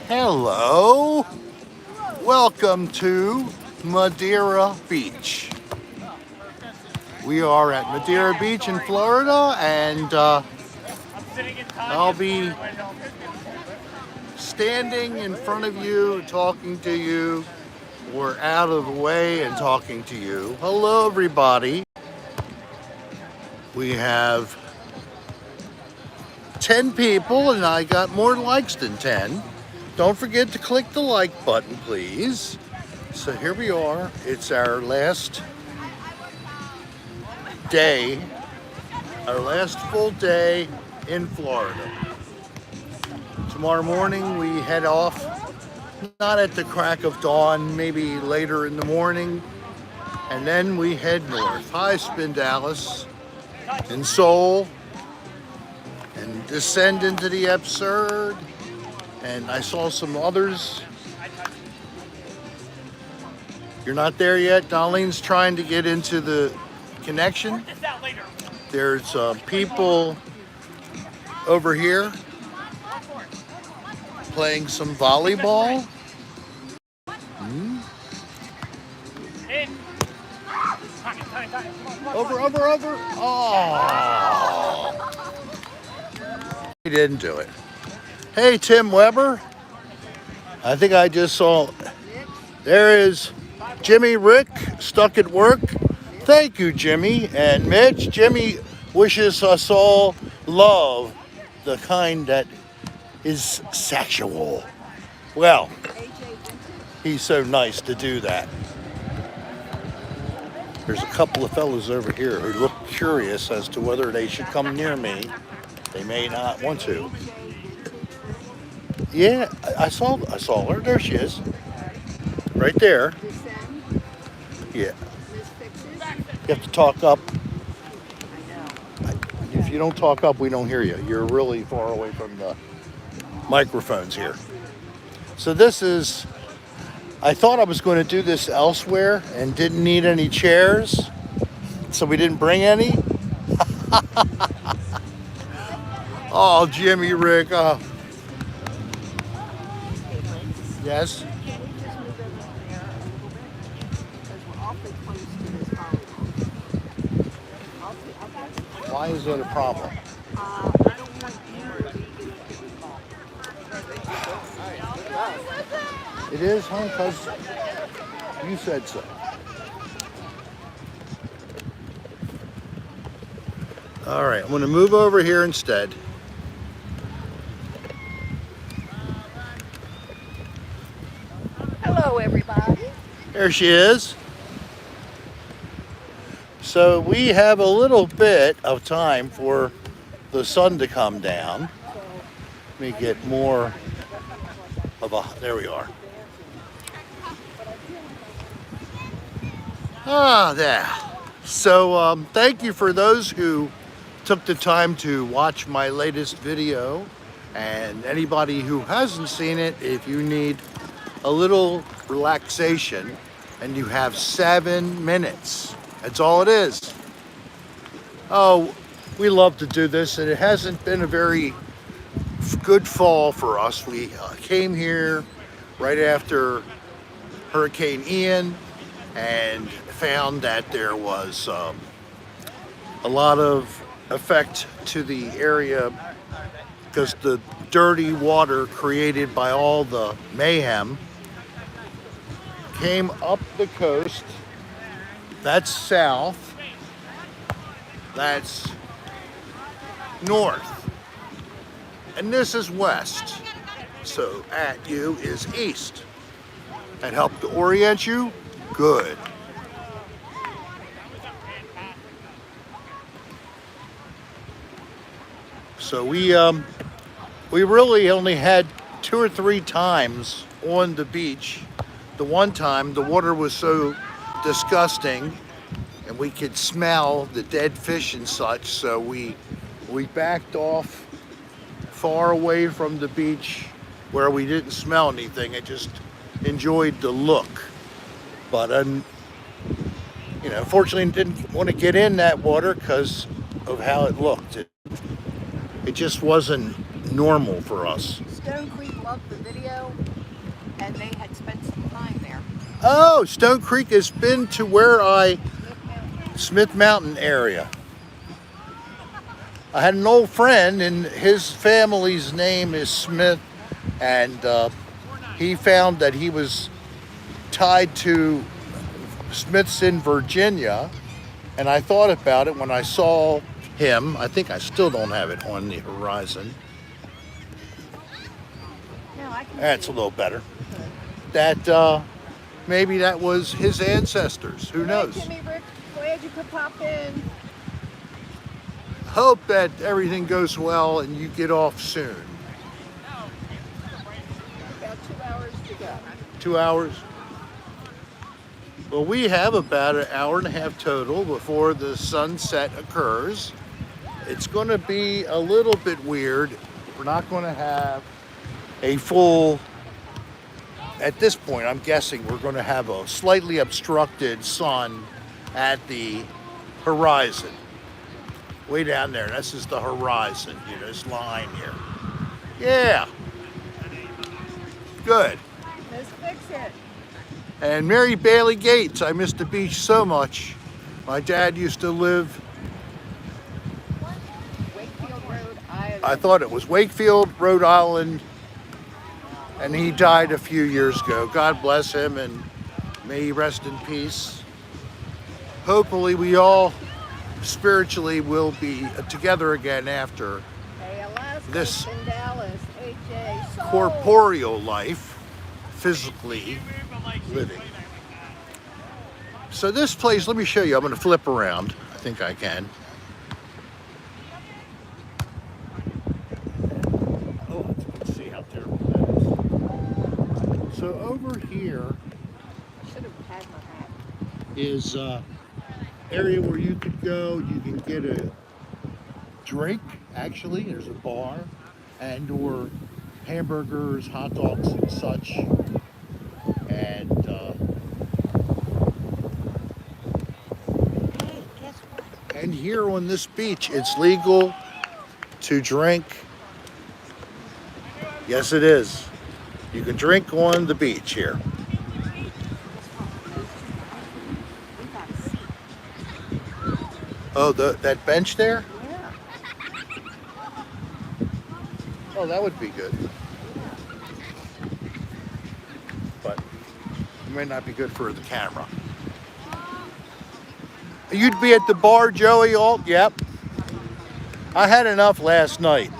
Hello, welcome to Madeira Beach. We are at Madeira Beach in Florida, and I'll be standing in front of you, talking to you, or out of the way and talking to you. Hello, everybody. We have 10 people, and I got more likes than 10. Don't forget to click the like button, please. So here we are. It's our last day, our last full day in Florida. Tomorrow morning we head off, not at the crack of dawn, maybe later in the morning, and then we head north. Hi, Spin Dallas, and Seoul, and descend into the absurd. And I saw some others. You're not there yet. Darlene's trying to get into the connection. There's people over here playing some volleyball. Over. Oh. He didn't do it. Hey, Tim Weber. I think I just saw. There is Jimmy Rick stuck at work. Thank you, Jimmy and Mitch. Jimmy wishes us all love, the kind that is sexual. Well, he's so nice to do that. There's a couple of fellows over here who look curious as to whether they should come near me. They may not want to. Yeah, I saw her. There she is. Right there. Yeah. You have to talk up. If you don't talk up, we don't hear you. You're really far away from the microphones here. So this is, I thought I was going to do this elsewhere and didn't need any chairs, so we didn't bring any. Oh, Jimmy Rick. Yes? Why is that a problem? It is, huh? Because you said so. All right, I'm going to move over here instead. Hello, everybody. There she is. So we have a little bit of time for the sun to come down. Let me get more of a, there we are. There. So thank you for those who took the time to watch my latest video. And anybody who hasn't seen it, if you need a little relaxation, and you have 7 minutes. That's all it is. Oh, we love to do this, and it hasn't been a very good fall for us. We came here right after Hurricane Ian and found that there was a lot of effect to the area because the dirty water created by all the mayhem came up the coast. That's south. That's north. And this is west. So at you is east. That helped to orient you? Good. So we really only had 2 or 3 times on the beach. The one time the water was so disgusting and we could smell the dead fish and such, so we backed off far away from the beach where we didn't smell anything and just enjoyed the look. But fortunately didn't want to get in that water because of how it looked. It just wasn't normal for us. Stone Creek loved the video, and they had spent some time there. Oh, Stone Creek has been to where Smith Mountain area. I had an old friend, and his family's name is Smith, and he found that he was tied to Smiths in Virginia, and I thought about it when I saw him. I think I still don't have it on the horizon. No, I can That's a little better. That maybe that was his ancestors. Who knows? Hey, Jimmy Rick, glad you could pop in. Hope that everything goes well and you get off soon. About 2 hours to go. 2 hours? Well, we have about an hour and a half total before the sunset occurs. It's going to be a little bit weird. We're not going to have a full, at this point, I'm guessing we're going to have a slightly obstructed sun at the horizon. Way down there, this is the horizon, you know, this line here. Yeah. Good. Let's fix it. And Mary Bailey Gates, I miss the beach so much. My dad used to live, Wakefield, Rhode Island. I thought it was Wakefield, Rhode Island, and he died a few years ago. God bless him and may he rest in peace. Hopefully we all spiritually will be together again after Hey, Alaska, this in Dallas, AJ, Soul. corporeal life, physically living. So this place, let me show you. I'm going to flip around. I think I can. Oh, let's see how terrible that is. So over here I should have had my hat. is area where you could go. You can get a drink. Actually, there's a bar and or hamburgers, hot dogs, and such. And Hey, guess what? and here on this beach, it's legal to drink. Yes, it is. You can drink on the beach here. We got a seat. Oh, that bench there? Yeah. Oh, that would be good. But it may not be good for the camera. You'd be at the bar, Joey Alt? Yep. I had enough last night.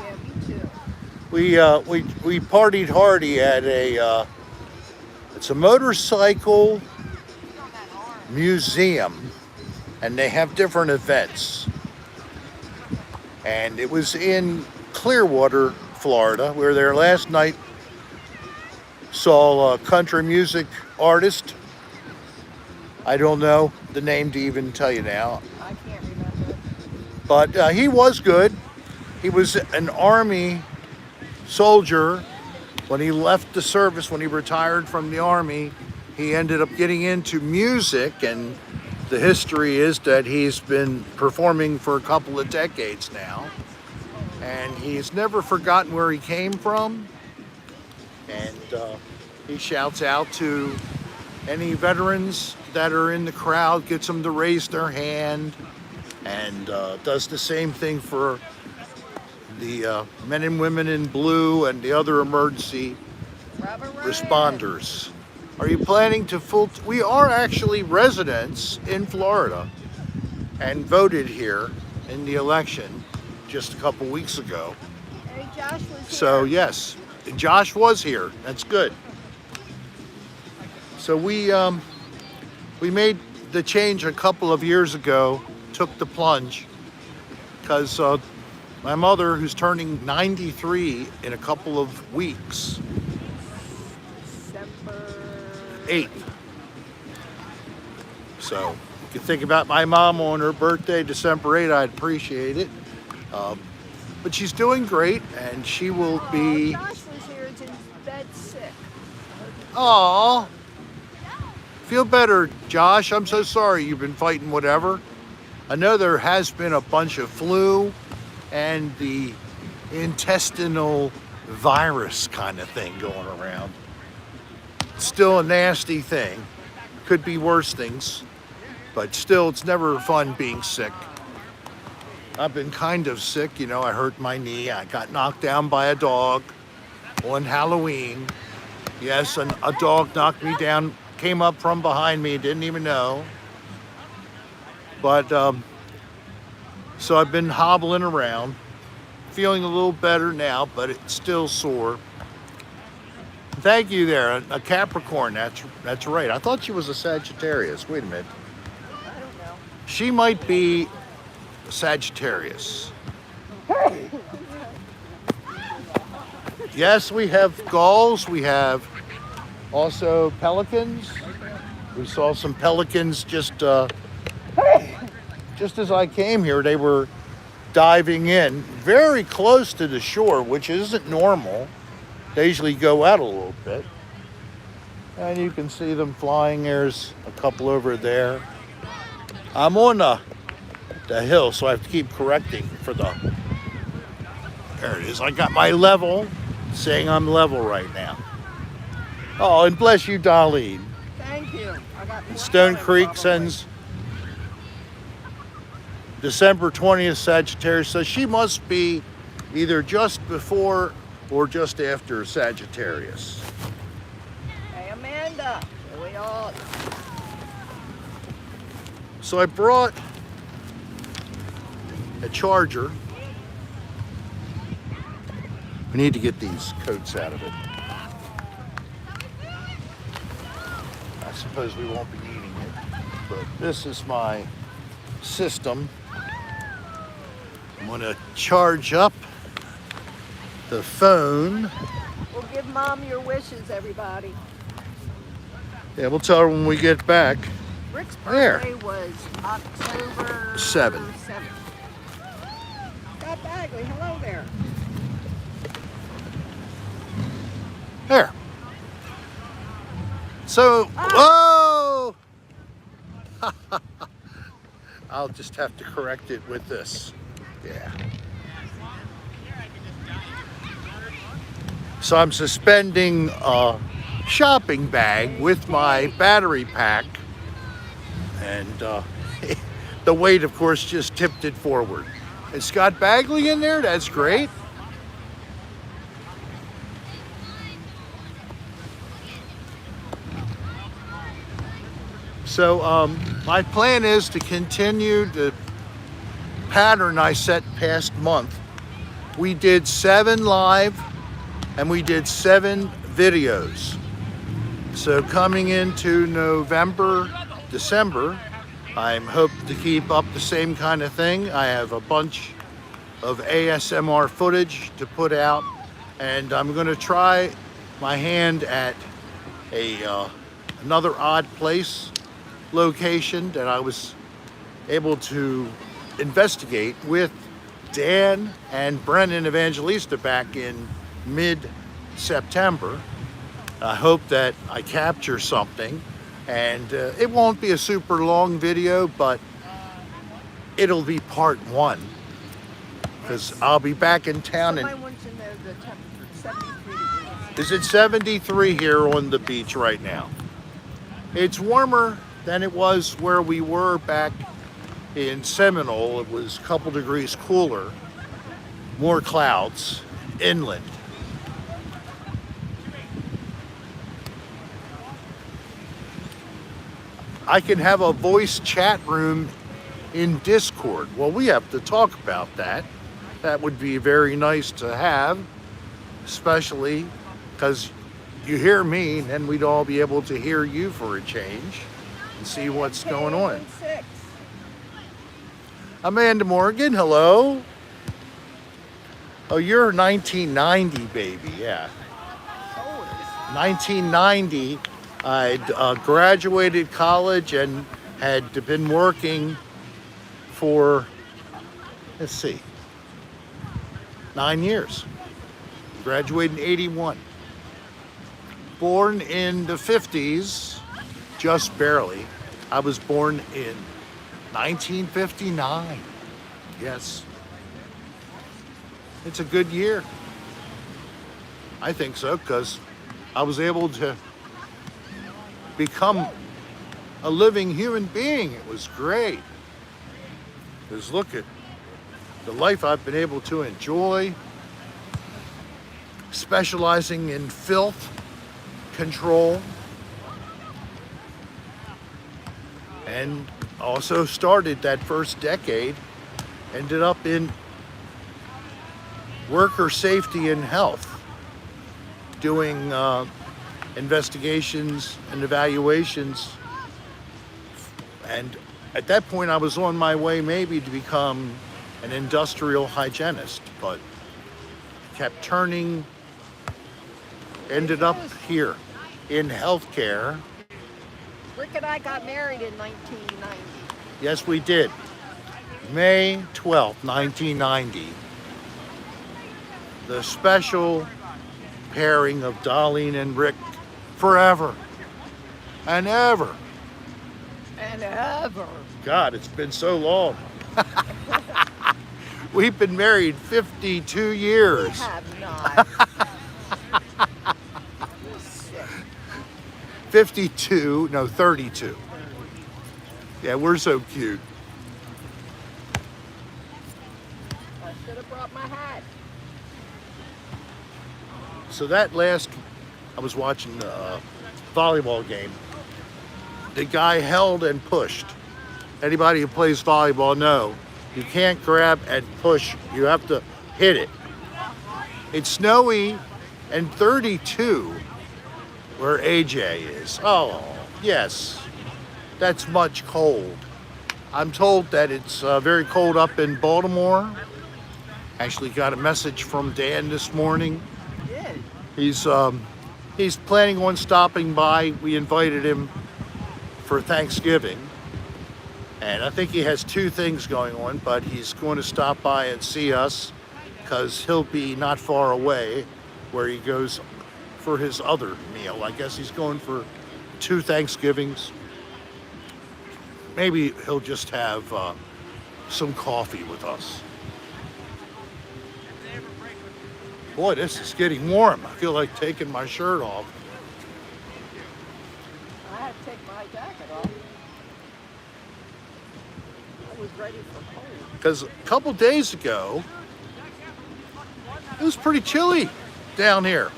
Yeah, me too. We partied hardy at it's a motorcycle museum, and they have different events. And it was in Clearwater, Florida. We were there last night. Saw a country music artist. I don't know the name to even tell you now, I can't remember. but he was good. He was an Army soldier. When he left the service, when he retired from the Army, he ended up getting into music, and the history is that he's been performing for a couple of decades now, and he's never forgotten where he came from. And he shouts out to any veterans that are in the crowd, gets them to raise their hand, and does the same thing for the men and women in blue and the other emergency Robert Ryan. responders. Are you planning to we are actually residents in Florida and voted here in the election just a couple weeks ago. Hey, Josh was here. So yes, Josh was here. That's good. So we made the change a couple of years ago, took the plunge, because my mother, who's turning 93 in a couple of weeks, December 8th. So if you think about my mom on her birthday, December 8th, I'd appreciate it. But she's doing great, and she will be... Josh was here. It's in bed sick. Aw. Feel better, Josh. I'm so sorry you've been fighting whatever. I know there has been a bunch of flu and the intestinal virus kind of thing going around. Still a nasty thing. Could be worse things, but still, it's never fun being sick. I've been kind of sick, you know, I hurt my knee. I got knocked down by a dog on Halloween. Yes, a dog knocked me down, came up from behind me, didn't even know. But, so I've been hobbling around, feeling a little better now, but it's still sore. Thank you there, a Capricorn, that's right. I thought she was a Sagittarius, wait a minute. I don't know. She might be Sagittarius. Yes, we have gulls, we have also pelicans. We saw some pelicans just as I came here. They were diving in very close to the shore, which isn't normal. They usually go out a little bit. And you can see them flying. There's a couple over there. I'm on the hill, so I have to keep correcting for the... There it is. I got my level, saying I'm level right now. Oh, and bless you, Darlene. Thank you. I got more Stone time, Creek probably. sends December 20th Sagittarius, so she must be either just before or just after Sagittarius. Hey, Amanda. Here we are. So I brought a charger. We need to get these coats out of it. I suppose we won't be needing it, but this is my system. I'm gonna charge up the phone. We'll give Mom your wishes, everybody. Yeah, we'll tell her when we get back. Rick's There. birthday was October 7th. 7th. Scott Bagley, hello there. There. So, whoa! I'll just have to correct it with this. Yeah. So I'm suspending a shopping bag with my battery pack, and the weight, of course, just tipped it forward. Is Scott Bagley in there? That's great. So my plan is to continue the pattern I set past month. We did 7 live and we did 7 videos. So coming into November, December, I'm hoping to keep up the same kind of thing. I have a bunch of ASMR footage to put out, and I'm going to try my hand at another odd place location that I was able to investigate with Dan and Brennan Evangelista back in mid-September. I hope that I capture something, and it won't be a super long video, but it'll be part 1, because I'll be back in town. Somebody wants to know the temperature, 73 degrees. Is it 73 here on the beach right now? It's warmer than it was where we were back in Seminole. It was a couple degrees cooler, more clouds, inland. I can have a voice chat room in Discord. Well, we have to talk about that. That would be very nice to have, especially because you hear me, and then we'd all be able to hear you for a change and see what's going on. 6. Amanda Morgan, hello. Oh, you're a 1990 baby, yeah. 1990, I'd graduated college and had been working for, let's see, 9 years. Graduated in 81. Born in the 50s, just barely. I was born in 1959. Yes. It's a good year. I think so, because I was able to become a living human being. It was great. Because look at the life I've been able to enjoy, specializing in filth control, and also started that first decade, ended up in worker safety and health, doing investigations and evaluations. And at that point I was on my way maybe to become an industrial hygienist, but kept turning, ended up here in healthcare. Rick and I got married in 1990. Yes, we did. May 12th, 1990. The special pairing of Darlene and Rick forever and ever. And ever. God, it's been so long. We've been married 52 We years. have not. You're sick. 52, no, 32. Yeah, we're so cute. I should have brought my hat. So that last, I was watching a volleyball game. The guy held and pushed. Anybody who plays volleyball know you can't grab and push. You have to hit it. It's snowy and 32 where AJ is. Oh, yes. That's much cold. I'm told that it's very cold up in Baltimore. Actually got a message from Dan this morning. Yeah. He's planning on stopping by. We invited him for Thanksgiving. And I think he has two things going on, but he's going to stop by and see us because he'll be not far away where he goes for his other meal. I guess he's going for 2 Thanksgivings. Maybe he'll just have some coffee with us. Boy, this is getting warm. I feel like taking my shirt off. I had to take my jacket off. I was ready for cold. Because a couple days ago, it was pretty chilly down here.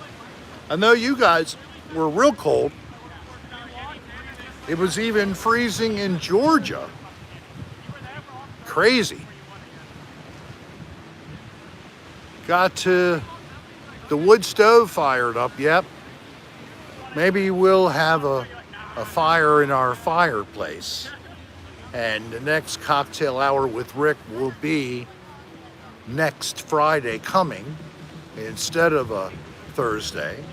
I know you guys were real cold. It was even freezing in Georgia. Crazy. Got to the wood stove fired up, yep. Maybe we'll have a fire in our fireplace. And the next cocktail hour with Rick will be next Friday coming instead of a Thursday,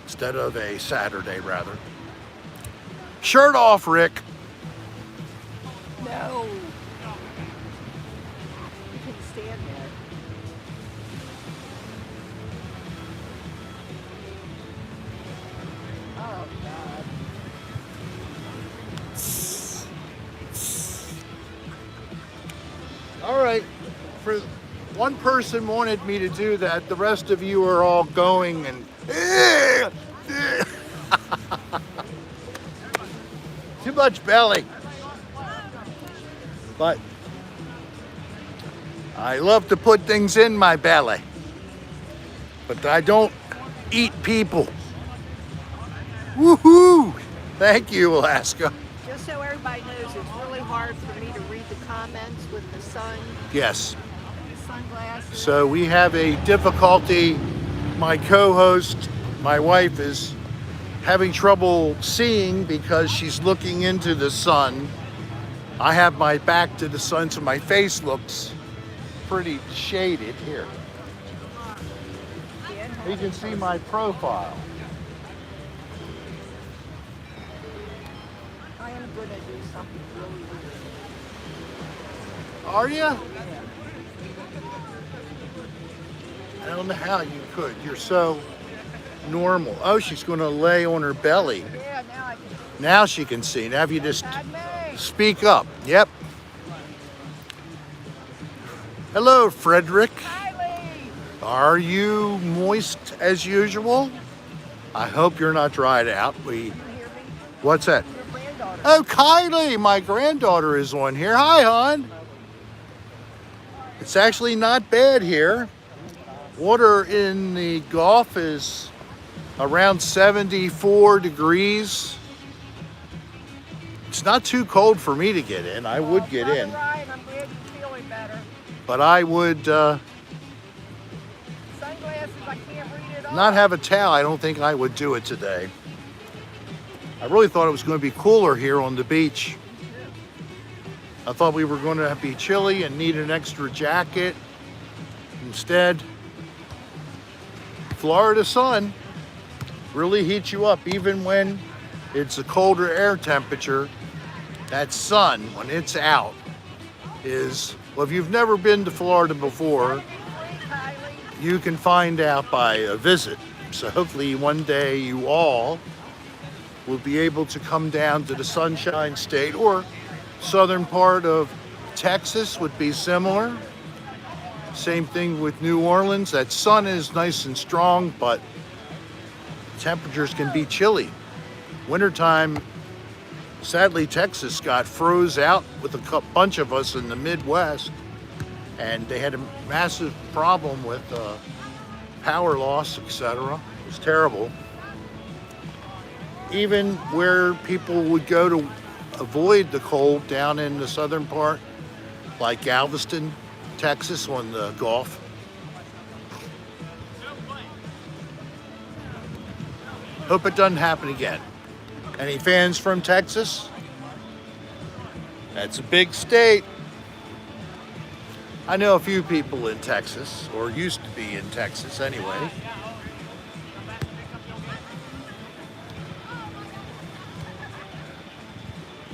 instead of a Saturday rather. Shirt off, Rick. No. You can stand there. Oh, God. All right, for one person wanted me to do that, the rest of you are all going and too much belly. But I love to put things in my belly, but I don't eat people. Woohoo! Thank you, Alaska. Just so everybody knows, it's really hard for me to read the comments with the sun, Yes. the sunglasses. So we have a difficulty. My co-host, my wife, is having trouble seeing because she's looking into the sun. I have my back to the sun, so my face looks pretty shaded here. You can see my profile. I am going to do something really weird. Are you? I don't know how you could. You're so normal. Oh, she's going to lay on her belly. Yeah, now I can. Now she can see. Now if you just God, May. speak up. Yep. Hello, Frederick. Kylie. Are you moist as usual? I hope you're not dried out. You hear me? What's that? Your granddaughter. Oh, Kylie, my granddaughter is on here. Hi, hon. It's actually not bad here. Water in the Gulf is around 74 degrees. It's not too cold for me to get in. I would get in, Ryan, I'm glad you're feeling better. but I would Sunglasses, I can't read it all. not have a towel. I don't think I would do it today. I really thought it was going to be cooler here on the beach. I thought we were going to be chilly and need an extra jacket. Instead, Florida sun really heats you up even when it's a colder air temperature. That sun, when it's out, is, well, if you've never been to Florida before, you can find out by a visit. So hopefully one day you all will be able to come down to the Sunshine State, or southern part of Texas would be similar. Same thing with New Orleans. That sun is nice and strong, but temperatures can be chilly. Wintertime, sadly, Texas got froze out with a bunch of us in the Midwest, and they had a massive problem with power loss, etc. It was terrible. Even where people would go to avoid the cold down in the southern part, like Galveston, Texas on the Gulf. Hope it doesn't happen again. Any fans from Texas? That's a big state. I know a few people in Texas, or used to be in Texas anyway.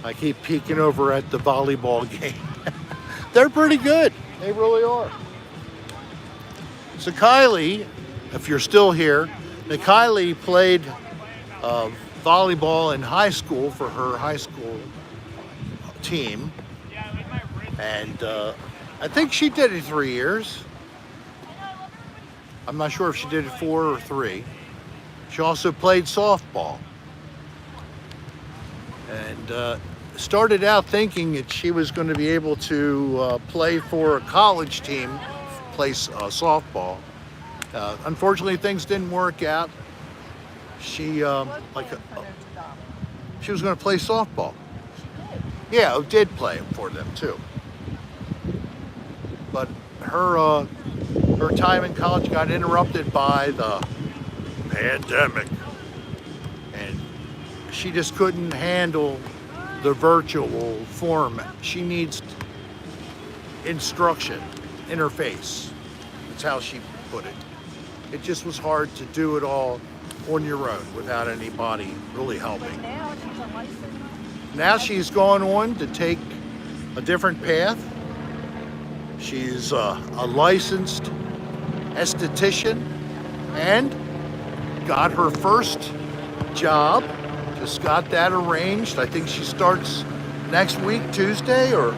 I keep peeking over at the volleyball game. They're pretty good. They really are. So Kylie, if you're still here, Kylie played volleyball in high school for her high school team. And I think she did it 3 years. I'm not sure if she did it 4 or 3. She also played softball. And started out thinking that she was going to be able to play for a college team, play softball. Unfortunately, things didn't work out. She she was going to play softball. Yeah, did play for them too. But her time in college got interrupted by the pandemic, and she just couldn't handle the virtual format. She needs instruction, interface. That's how she put it. It just was hard to do it all on your own without anybody really helping. Now she's a licensed. Now she's gone on to take a different path. She's a licensed esthetician and got her first job. Just got that arranged. I think she starts next week, Tuesday, or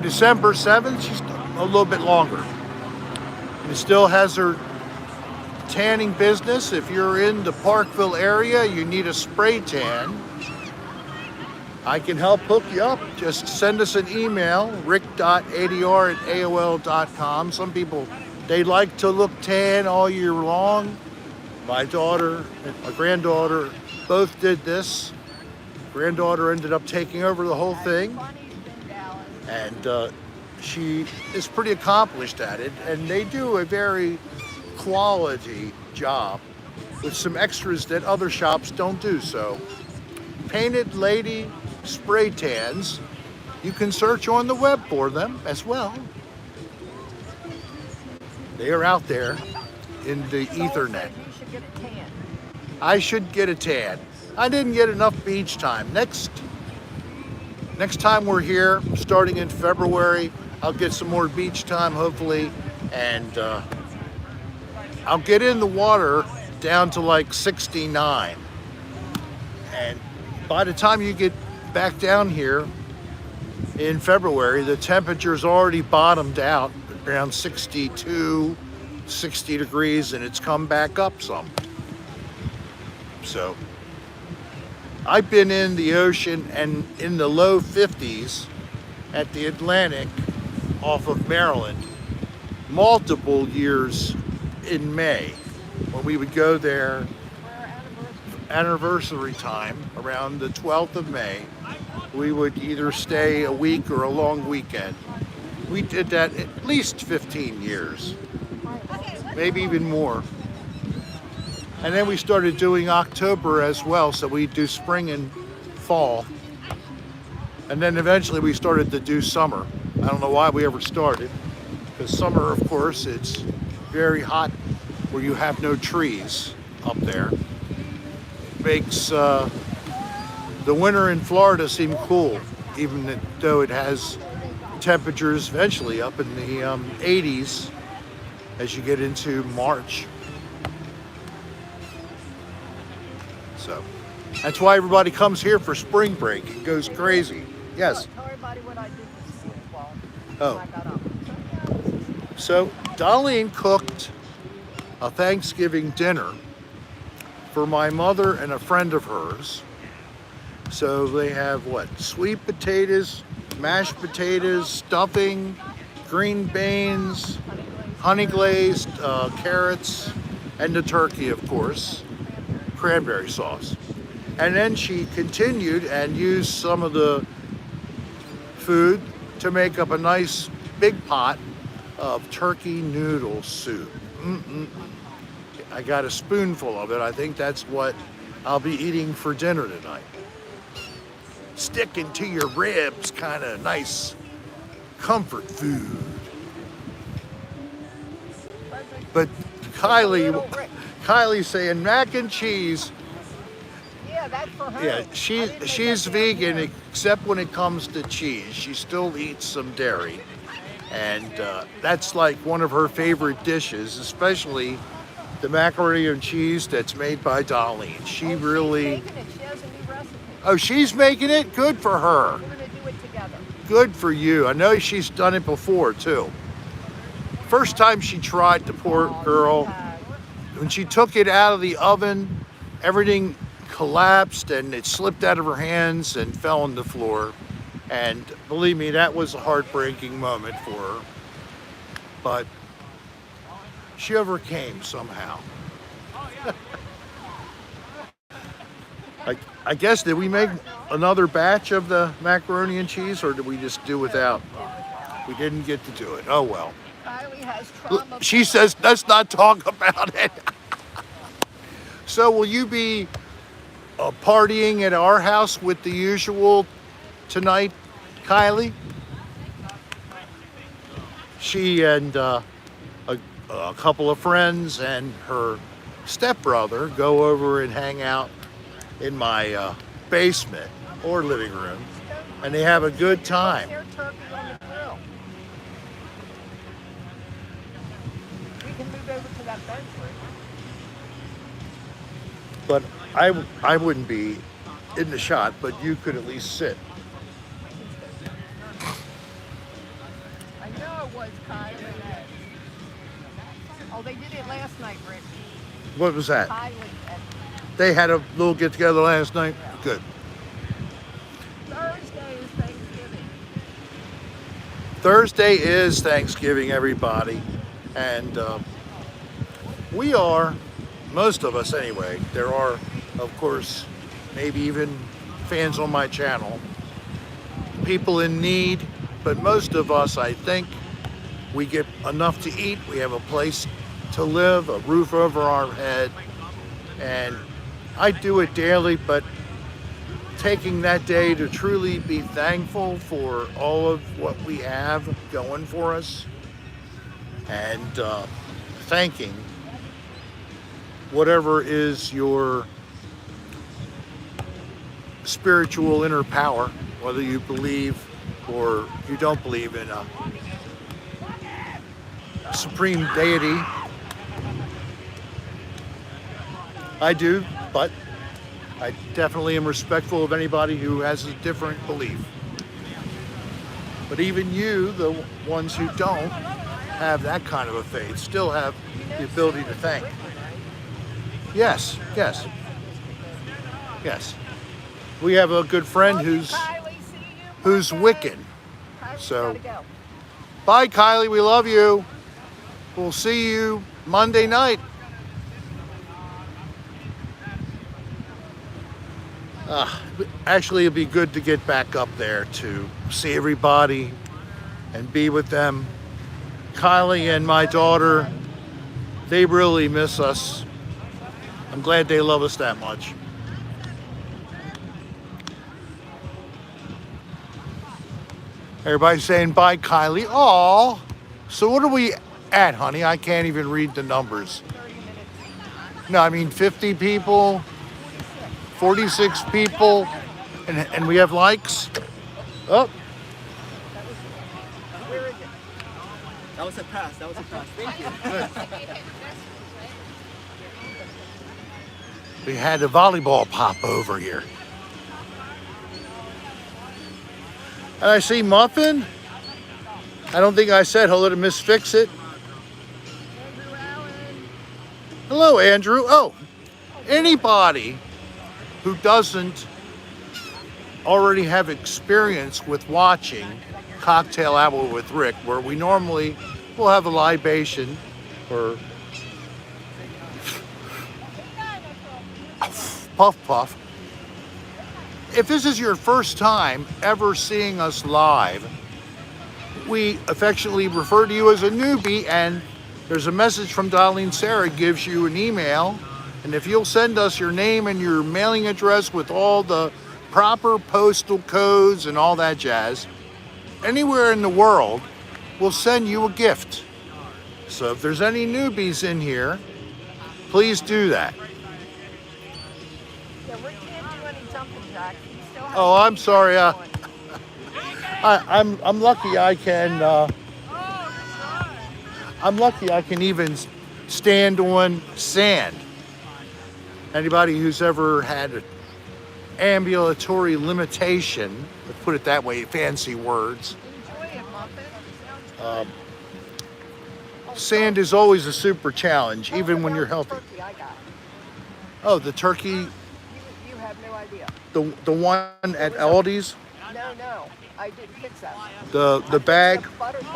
December 7th. She's a little bit longer. She still has her tanning business. If you're in the Parkville area, you need a spray tan, I can help hook you up. Just send us an email, rick.adr@aol.com. Some people, they like to look tan all year long. My daughter and my granddaughter both did this. Granddaughter ended up taking over the whole thing, and she is pretty accomplished at it, and they do a very quality job with some extras that other shops don't do. So Painted Lady spray tans, you can search on the web for them as well. They are out there in the ethernet. You should get a tan. I should get a tan. I didn't get enough beach time. Next time we're here, starting in February, I'll get some more beach time, hopefully, and I'll get in the water down to like 69. And by the time you get back down here in February, the temperature's already bottomed out. around 62, 60 degrees, and it's come back up some. So I've been in the ocean and in the low 50s at the Atlantic off of Maryland multiple years in May when we would go there anniversary time around the 12th of May. We would either stay a week or a long weekend. We did that at least 15 years, maybe even more. And then we started doing October as well, so we do spring and fall. And then eventually we started to do summer. I don't know why we ever started, because summer, of course, it's very hot where you have no trees up there. It makes the winter in Florida seem cool, even though it has temperatures eventually up in the 80s as you get into March. So that's why everybody comes here for spring break. It goes crazy. Yes. Tell everybody what I did this week while Oh. I got up. So Darlene cooked a Thanksgiving dinner for my mother and a friend of hers. So they have what? Sweet potatoes, mashed potatoes, stuffing, green beans, honey glazed carrots, and the turkey, of course, cranberry sauce. And then she continued and used some of the food to make up a nice big pot of turkey noodle soup. I got a spoonful of it. I think that's what I'll be eating for dinner tonight. Sticking to your ribs, kind of nice comfort food. But Kylie's saying mac and cheese. Yeah, that's for her. Yeah, I didn't she's make that vegan except when it comes to cheese. She still eats some dairy, and that's like one of her favorite dishes, especially the macaroni and cheese that's made by Darlene. She really. She's making it. She has a new recipe. Oh, she's making it? Good for her. We're gonna do it together. Good for you. I know she's done it before too. First time she tried, the poor girl, when she took it out of the oven, everything collapsed and it slipped out of her hands and fell on the floor. And believe me, that was a heartbreaking moment for her. But she overcame somehow. I guess, did we make another batch of the macaroni and cheese, or did we just do without? We didn't get to do it. Oh well. Kylie has trauma. She says, let's not talk about it. So will you be partying at our house with the usual tonight, Kylie? She and a couple of friends and her stepbrother go over and hang out in my basement or living room, and they have a good time. Their turkey on the grill. We can move over to that bench room. But I wouldn't be in the shot, but you could at least sit. I know it was Kylie. Oh, they did it last night, Rick. What was that? Kylie and They had a little get together last night? Good. Thursday is Thanksgiving. Thursday is Thanksgiving, everybody. And we are, most of us anyway, there are, of course, maybe even fans on my channel, people in need, but most of us, I think, we get enough to eat, we have a place to live, a roof over our head, and I do it daily, but taking that day to truly be thankful for all of what we have going for us, and thanking whatever is your spiritual inner power, whether you believe or you don't believe in a supreme deity. I do, but I definitely am respectful of anybody who has a different belief. But even you, the ones who don't, have that kind of a faith, still have the ability to think. Yes, yes, yes. We have a good friend who's Wiccan. So, bye, Kylie. We love you. We'll see you Monday night. Actually, it'd be good to get back up there to see everybody and be with them. Kylie and my daughter, they really miss us. I'm glad they love us that much. Everybody's saying bye, Kylie. Aw. So what are we at, honey? I can't even read the numbers. No, I mean 50 people, 46 people, and we have likes. Oh. Where is it? That was a pass. That was a pass. Thank you. We had a volleyball pop over here. And I see Muffin. I don't think I said hello to Miss Fix-It. Andrew Allen. Hello, Andrew. Oh, anybody who doesn't already have experience with watching Cocktail Hour with Rick, where we normally will have a libation or puff puff. If this is your first time ever seeing us live, we affectionately refer to you as a newbie, and there's a message from Darlene Serra gives you an email, and if you'll send us your name and your mailing address with all the proper postal codes and all that jazz, anywhere in the world, we'll send you a gift. So if there's any newbies in here, please do that. Yeah, Rick can't do any jumping jacks. He still has Oh, I'm sorry. going. I'm lucky I can. I'm lucky I can even stand on sand. Anybody who's ever had an ambulatory limitation, let's put it that way, fancy words. Enjoy it, Muffin. Sand is always a super challenge, even when you're healthy. Turkey I got. Oh, the turkey, You have no idea. the one at Aldi's, No, I didn't fix that. the bag. It's a butterball.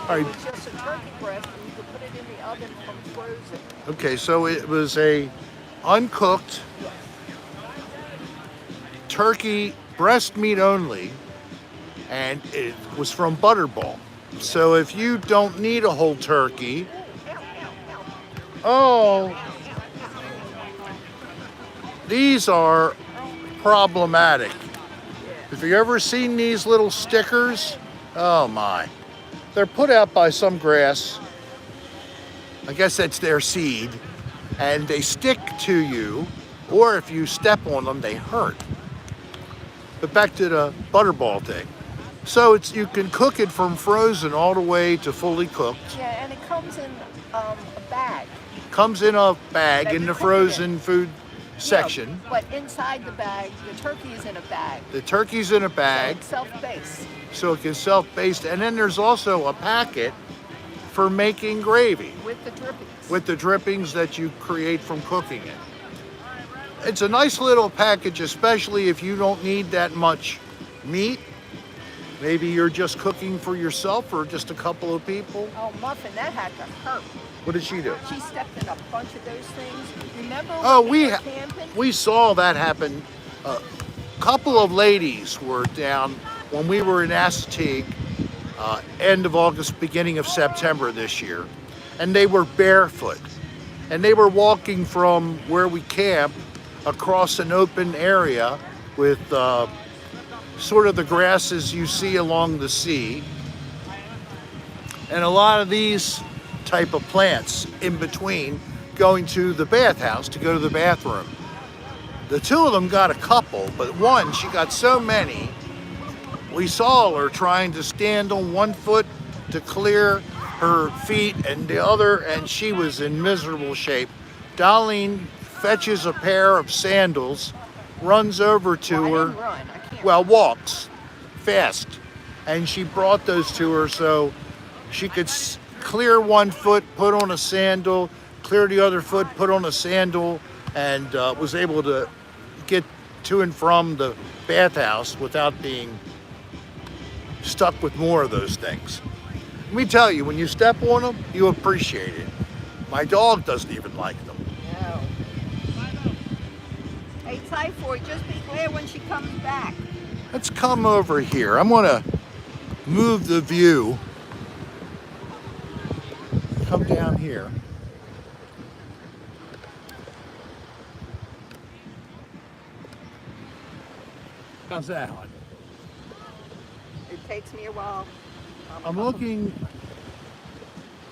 All right. It was just a turkey breast, and you could put it in the oven from frozen. Okay, so it was a uncooked turkey breast meat only, and it was from Butterball. So if you don't need a whole turkey, oh, these are problematic. Have you ever seen these little stickers? Oh my. They're put out by some grass. I guess that's their seed. And they stick to you, or if you step on them, they hurt. But back to the Butterball thing. So you can cook it from frozen all the way to fully cooked. Yeah, and it comes in a bag. Comes in a bag That in you the cook it frozen food section. Yeah, but inside the bag, the turkey is in a bag. The turkey's in a So bag, it's self-based. so it can self-baste. And then there's also a packet for making gravy With the drippings. with the drippings that you create from cooking it. It's a nice little package, especially if you don't need that much meat. Maybe you're just cooking for yourself or just a couple of people. Oh, Muffin, that had to hurt. What did she do? She stepped in a bunch of those things. Remember Oh, when we were camping? we saw that happen. A couple of ladies were down when we were in Assateague, end of August, beginning of September this year, and they were barefoot, and they were walking from where we camp across an open area with sort of the grasses you see along the sea, and a lot of these type of plants in between going to the bathhouse to go to the bathroom. The two of them got a couple, but one, she got so many, we saw her trying to stand on one foot to clear her feet and the other, and she was in miserable shape. Darlene fetches a pair of sandals, runs over to Well, I her, didn't run. I can't. well, walks fast, and she brought those to her so she could clear one foot, put on a sandal, clear the other foot, put on a sandal, and was able to get to and from the bathhouse without being stuck with more of those things. Let me tell you, when you step on them, you appreciate it. My dog doesn't even like them. No. Hey, Typhoid, just be clear when she comes back. Let's come over here. I'm gonna move the view. Come down here. How's that? It takes me a while. I'm looking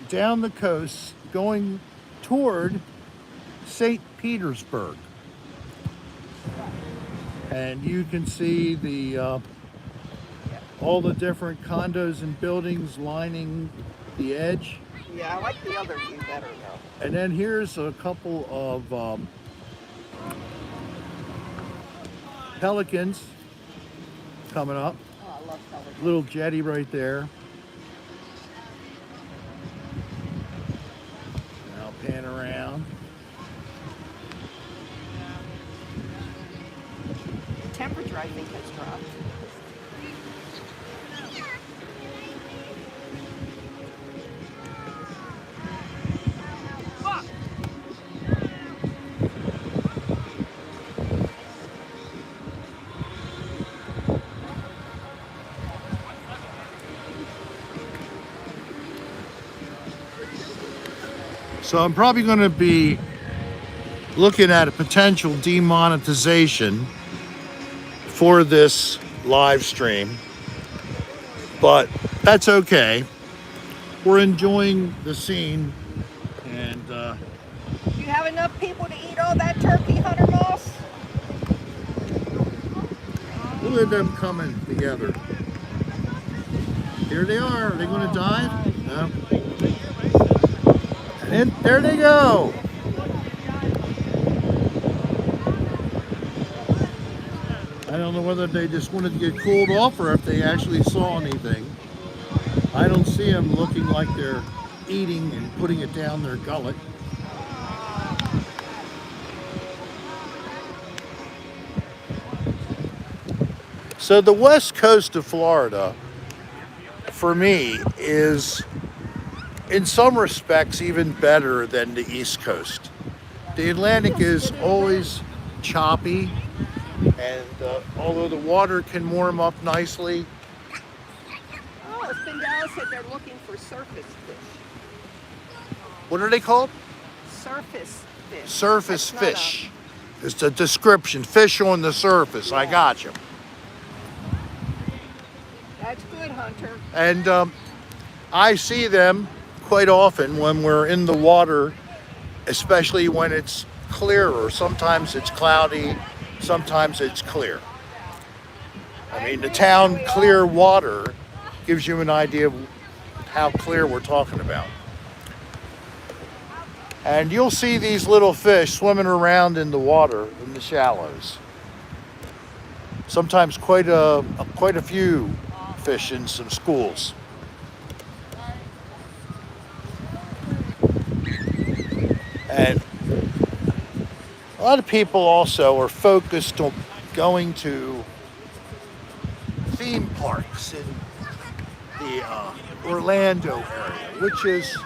down the coast, going toward St. Petersburg. And you can see the all the different condos and buildings lining the edge. Yeah, I like the other view better though. And then here's a couple of pelicans coming up. Oh, I love color. Little jetty right there. Now pan around. The temperature, I think, has dropped. So I'm probably going to be looking at a potential demonetization for this live stream, but that's okay. We're enjoying the scene, and Do you have enough people to eat all that turkey, Hunter Moss? look at them coming together. Here they are. Are they going to dive? No. And there they go. I don't know whether they just wanted to get cooled off or if they actually saw anything. I don't see them looking like they're eating and putting it down their gullet. So the west coast of Florida, for me, is in some respects even better than the East Coast. The Atlantic is always choppy, and although the water can warm up nicely, Oh, Spindell said they're looking for surface fish. what are they called? Surface fish. Surface That's not fish. It's the description, fish on the surface. I got you. That's good, Hunter. And I see them quite often when we're in the water, especially when it's clearer. Sometimes it's cloudy, sometimes it's clear. I mean, the town Clear Water gives you an idea of how clear we're talking about. And you'll see these little fish swimming around in the water in the shallows. Sometimes quite a few fish in some schools. And a lot of people also are focused on going to theme parks in the Orlando area, which is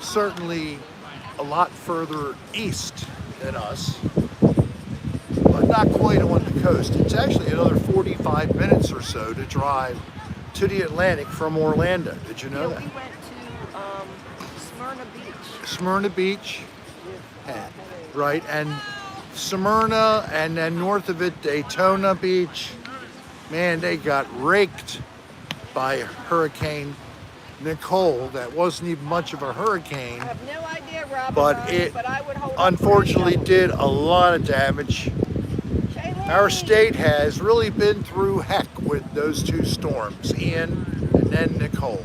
certainly a lot further east than us, but not quite on the coast. It's actually another 45 minutes or so to drive to the Atlantic from Orlando. Did you know Yeah, that? we went to Smyrna Beach. Smyrna Beach, right, and Smyrna, and then north of it, Daytona Beach. Man, they got raked by Hurricane Nicole. That wasn't even much of a hurricane, I have no idea, Robert, but it but I would hope unfortunately did a lot of damage. Shailene. Our state has really been through heck with those two storms, Ian and then Nicole.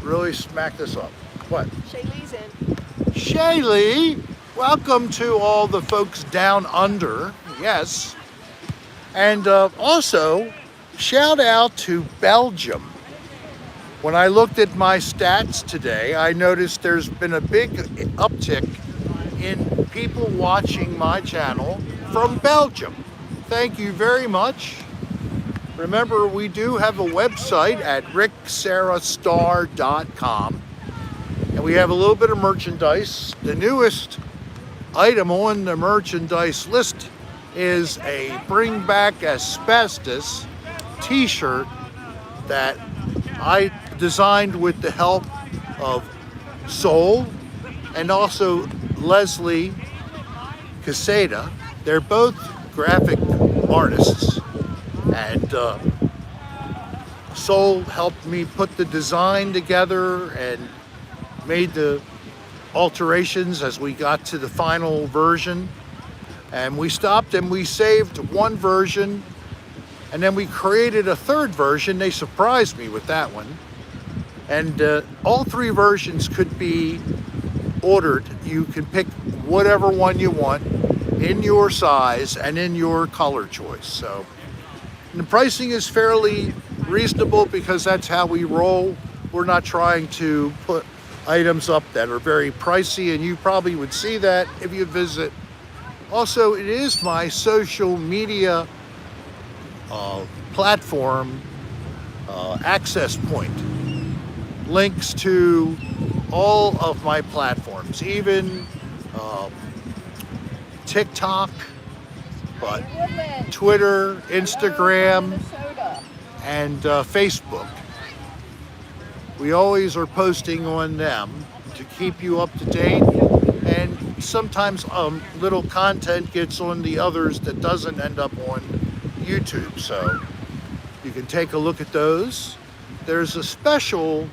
Really smacked us up. What? Shaylee's in. Shaylee, welcome to all the folks down under. Yes. And also, shout out to Belgium. When I looked at my stats today, I noticed there's been a big uptick in people watching my channel from Belgium. Thank you very much. Remember, we do have a website at ricksarahstar.com, and we have a little bit of merchandise. The newest item on the merchandise list is a Bring Back Asbestos t-shirt that I designed with the help of Soul and also Leslie Caseta. They're both graphic artists, and Soul helped me put the design together and made the alterations as we got to the final version. And we stopped and we saved one version, and then we created a third version. They surprised me with that one. And all three versions could be ordered. You can pick whatever one you want in your size and in your color choice. So, and the pricing is fairly reasonable because that's how we roll. We're not trying to put items up that are very pricey, and you probably would see that if you visit. Also, it is my social media platform access point. Links to all of my platforms, even TikTok, but Twitter, Instagram, and Facebook. We always are posting on them to keep you up to date, and sometimes little content gets on the others that doesn't end up on YouTube, so you can take a look at those. There's a special,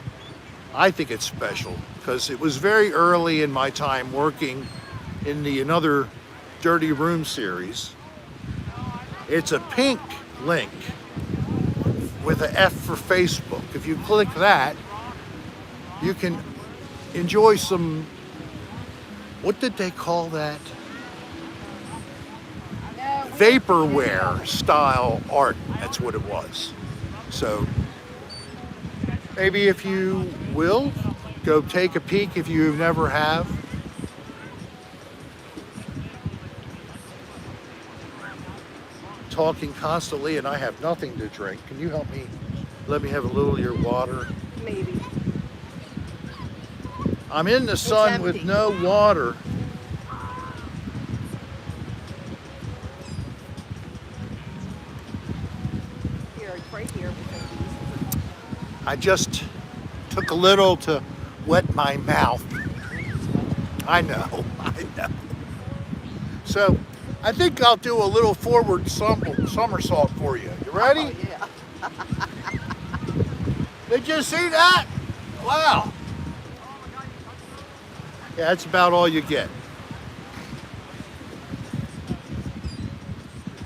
I think it's special because it was very early in my time working in the Another Dirty Room series. It's a pink link with an F for Facebook. If you click that, you can enjoy some, what did they call that? Vaporware style art, that's what it was. So maybe if you will, go take a peek if you never have. Talking constantly and I have nothing to drink. Can you help me? Let me have a little of your water. Maybe. I'm in the sun with no water. Here, it's right here. I just took a little to wet my mouth. I know. So I think I'll do a little forward somersault for you. You ready? Oh, yeah. Did you see that? Wow. Yeah, that's about all you get.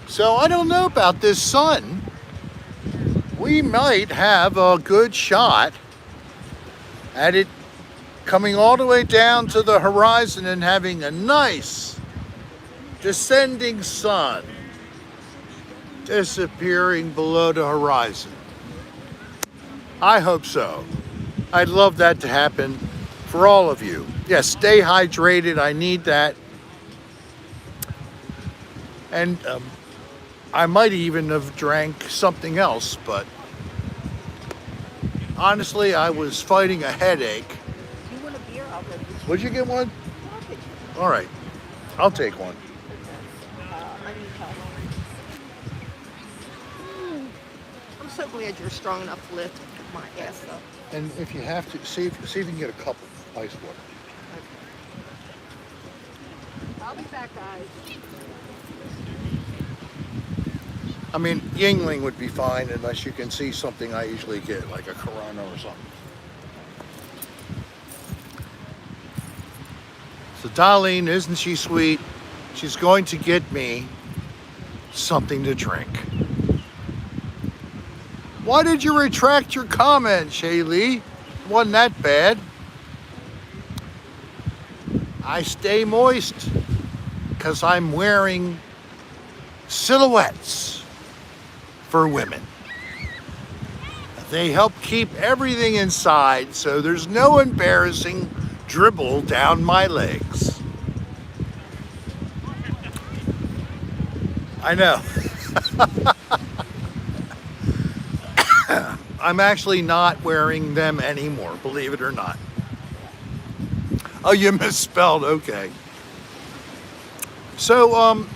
So I don't know about this sun. We might have a good shot at it coming all the way down to the horizon and having a nice descending sun disappearing below the horizon. I hope so. I'd love that to happen for all of you. Yes, stay hydrated. I need that. And I might even have drank something else, but honestly, I was fighting a headache. You want a beer? I'll go get you. Would you get one? I'll get you. All right, I'll take one. I need help. I'm so glad you're strong enough to lift my ass up. And if you have to, see if you can get a cup of ice water. I'll be back, guys. I mean, Yingling would be fine unless you can see something I usually get, like a Corona or something. So Darlene, isn't she sweet? She's going to get me something to drink. Why did you retract your comment, Shaylee? Wasn't that bad. I stay moist because I'm wearing silhouettes for women. They help keep everything inside so there's no embarrassing dribble down my legs. I know. I'm actually not wearing them anymore, believe it or not. Oh, you misspelled, okay. So,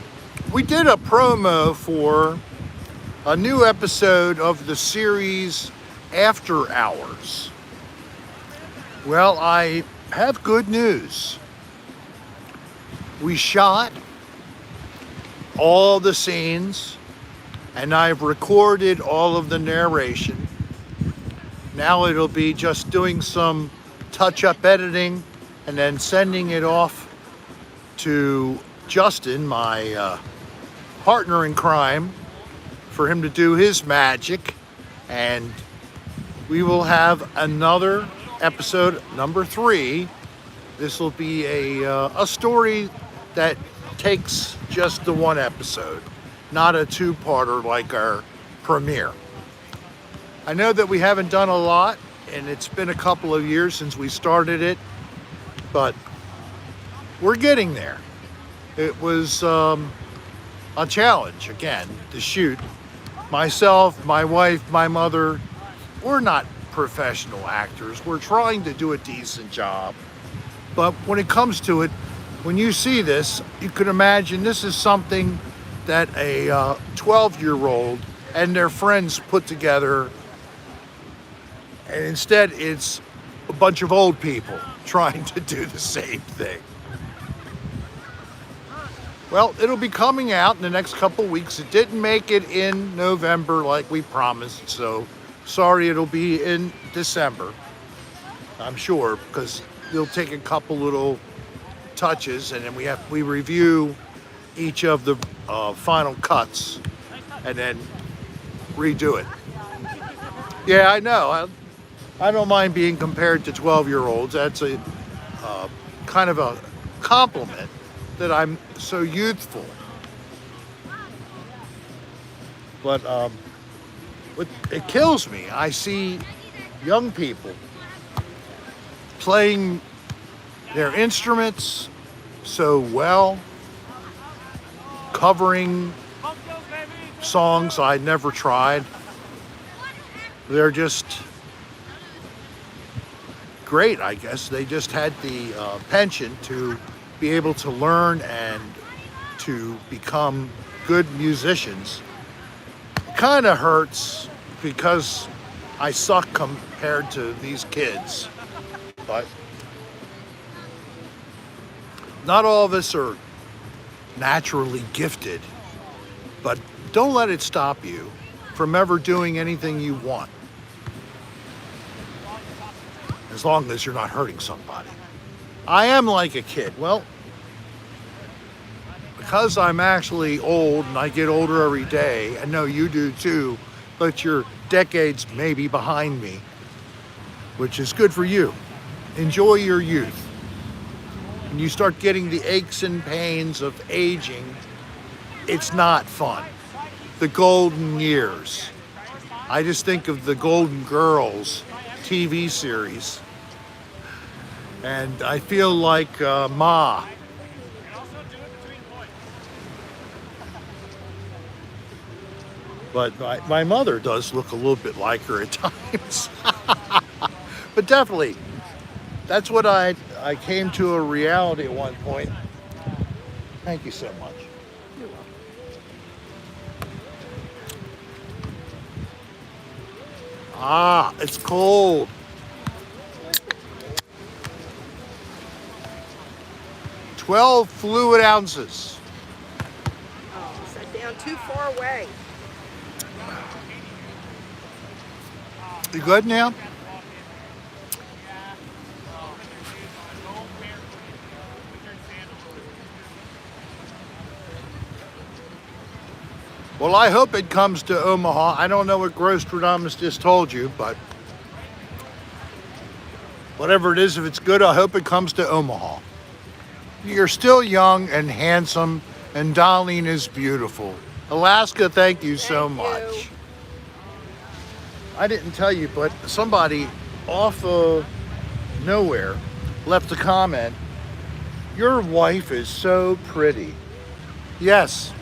we did a promo for a new episode of the series After Hours. Well, I have good news. We shot all the scenes and I've recorded all of the narration. Now it'll be just doing some touch-up editing and then sending it off to Justin, my partner in crime, for him to do his magic, and we will have another episode, number 3. This will be a story that takes just the one episode, not a 2-parter like our premiere. I know that we haven't done a lot, and it's been a couple of years since we started it, but we're getting there. It was a challenge, again, to shoot. Myself, my wife, my mother, we're not professional actors. We're trying to do a decent job. But when it comes to it, when you see this, you can imagine this is something that a 12-year-old and their friends put together. And instead, it's a bunch of old people trying to do the same thing. Well, it'll be coming out in the next couple weeks. It didn't make it in November like we promised, so sorry, it'll be in December, I'm sure, because you'll take a couple little touches and then we review each of the final cuts and then redo it. Yeah, I know. I don't mind being compared to 12-year-olds. That's a kind of a compliment that I'm so youthful. But it kills me. I see young people playing their instruments so well, covering songs I never tried. They're just great, I guess. They just had the penchant to be able to learn and to become good musicians. It kind of hurts because I suck compared to these kids, but not all of us are naturally gifted, but don't let it stop you from ever doing anything you want, as long as you're not hurting somebody. I am like a kid. Well, because I'm actually old and I get older every day, I know you do too, but you're decades maybe behind me, which is good for you. Enjoy your youth. When you start getting the aches and pains of aging, it's not fun. The golden years. I just think of the Golden Girls TV series. And I feel like Ma. But my mother does look a little bit like her at times. But definitely, that's what I came to a reality at one point. Thank you so much. You're welcome. Ah, it's cold. "12 fluid ounces." Oh, sat down too far away. You good now? Well, I hope it comes to Omaha. I don't know what Grosstradamus just told you, but whatever it is, if it's good, I hope it comes to Omaha. You're still young and handsome, and Darlene is beautiful. Alaska, thank you so Thank you. much. I didn't tell you, but somebody off of nowhere left a comment. Your wife is so pretty. Yes.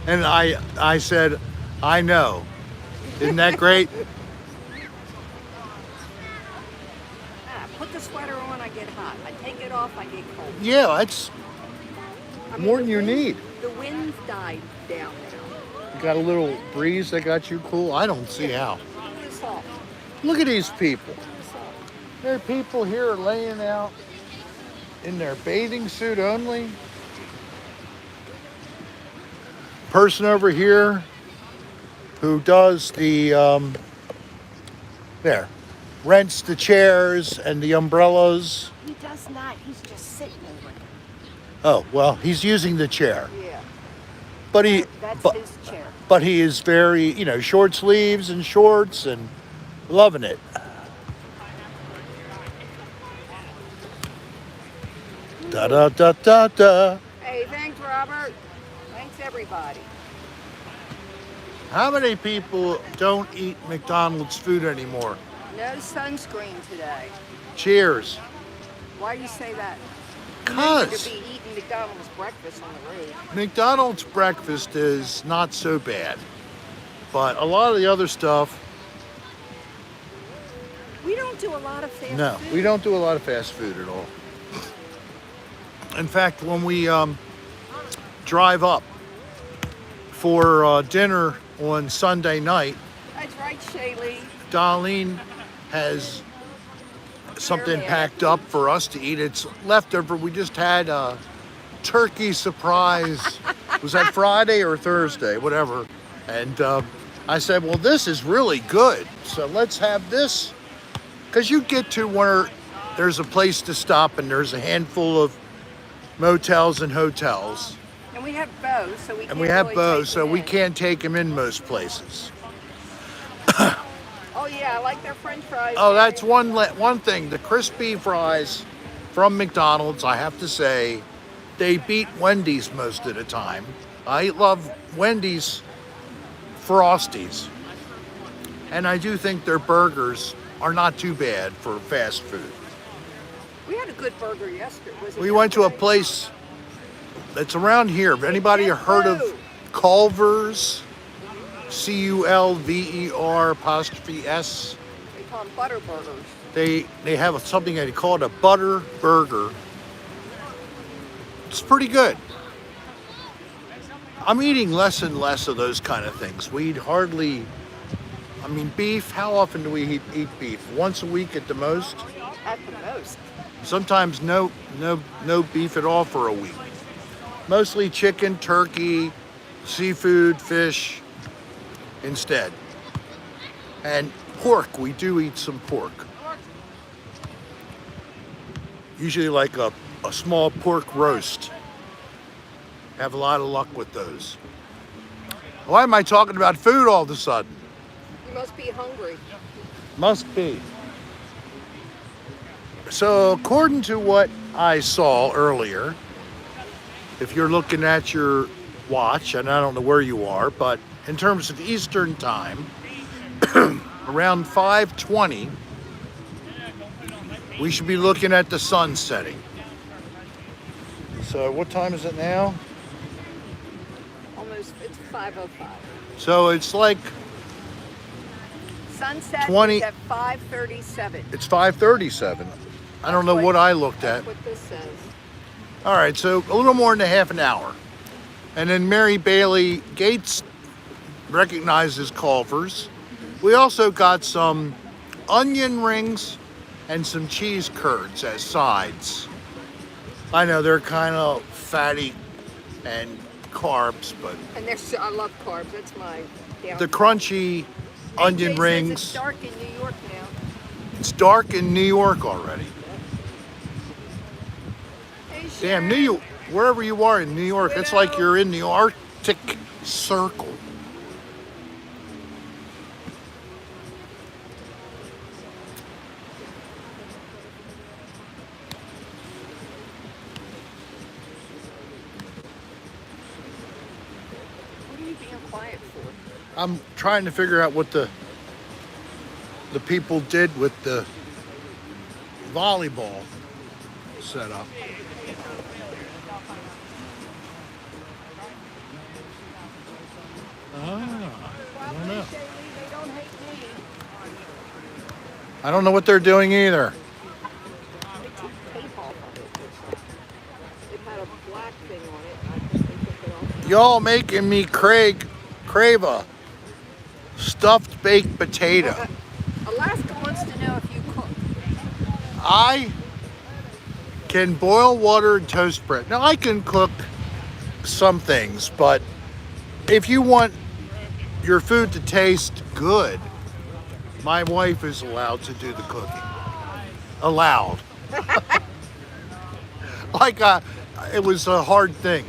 And I said, I know. Isn't that great? Put the sweater on, I get hot. I take it off, I get cold. Yeah, that's I mean, more than the you wind- need. The wind's died down now. You got a little breeze that got you cool. I don't see how. Look at the salt. Look at these people. Look at the salt. There are people here laying out in their bathing suit only. Person over here who does the rents the chairs and the umbrellas. He does not. He's just sitting over it. Oh, well, he's using the chair. Yeah. But he That's but, his chair. but he is very, short sleeves and shorts and loving it. Da da da da da. Hey, thanks, Robert. Thanks, everybody. How many people don't eat McDonald's food anymore? No sunscreen today. Cheers. Why do you say that? You need 'Cause to be eating McDonald's breakfast on the road. McDonald's breakfast is not so bad. But a lot of the other stuff, We don't do a lot of fast no, food. we don't do a lot of fast food at all. In fact, when we drive up for dinner on Sunday night, That's right, Shaylee. Darlene has something packed up for us to eat. It's leftover. We just had a turkey surprise. Was that Friday or Thursday? Whatever. And I said, well, this is really good. So let's have this. Because you get to where there's a place to stop and there's a handful of motels and hotels. And we have bows, so we can't And we have really bows, take so them we in. can't take them in most places. Oh, yeah, I like their french fries. Oh, that's one thing. The crispy fries from McDonald's, I have to say, they beat Wendy's most of the time. I love Wendy's Frosties. And I do think their burgers are not too bad for fast food. We had a good burger yesterday. Was it We went to a yesterday? place that's around here. Have anybody Get heard of food. Culver's? Culver''S. They call them butter burgers. They have something they call it a butter burger. It's pretty good. I'm eating less and less of those kind of things. We eat hardly. I mean, beef. How often do we eat beef? Once a week at the most. At the most. Sometimes no beef at all for a week. Mostly chicken, turkey, seafood, fish instead. And pork, we do eat some pork. Usually like a small pork roast. Have a lot of luck with those. Why am I talking about food all of a sudden? You must be hungry. Must be. So according to what I saw earlier, if you're looking at your watch, and I don't know where you are, but in terms of Eastern time, around 5:20, we should be looking at the sun setting. So what time is it now? Almost, it's 5:05. So it's like, Sunset 20 is at 5:37. it's 5:37. I don't know what I looked at. That's what this says. All right, so a little more than a half an hour. And then Mary Bailey Gates recognizes Culver's. We also got some onion rings and some cheese curds as sides. I know they're kind of fatty and carbs, but And there's, I love carbs. That's my down. the crunchy onion AJ says rings. It's dark in New York now. It's dark in New York already. Hey, Damn, Sharon. New York, wherever you are in New York, it's like you're in the Arctic Circle. What are you being quiet for? I'm trying to figure out what the the people did with the volleyball setup. I don't know. They don't hate me. I don't know what they're doing either. They took tape off of it. It had a black thing on it. I think they took it off. Y'all making me crave a stuffed baked potato. Alaska wants to know if you cook. I can boil water and toast bread. Now I can cook some things, but if you want your food to taste good, my wife is allowed to do the cooking. Allowed. It was a hard thing.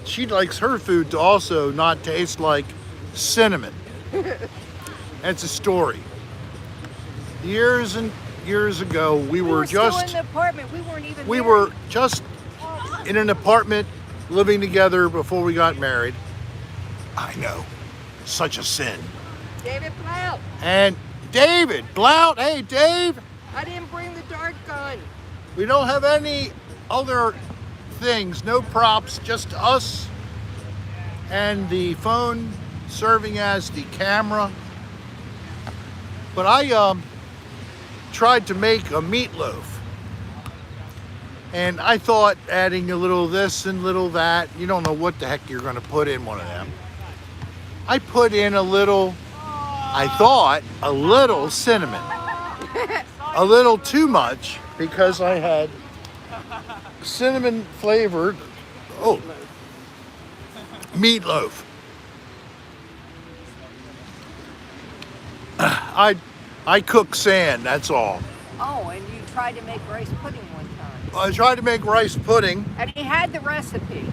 She likes her food to also not taste like cinnamon. That's a story. Years and years ago, we were still just in the apartment. We weren't even we married. were just in an apartment living together before we got married. I know, such a sin. David Blount. And David Blount, hey Dave, I didn't bring the dart gun. we don't have any other things, no props, just us and the phone serving as the camera. But I tried to make a meatloaf. And I thought adding a little this and little that, you don't know what the heck you're gonna put in one of them. I put in a little cinnamon. A little too much because I had cinnamon flavored meatloaf. I cook sand, that's all. Oh, and you tried to make rice pudding one time. I tried to make rice pudding, And he had the recipe.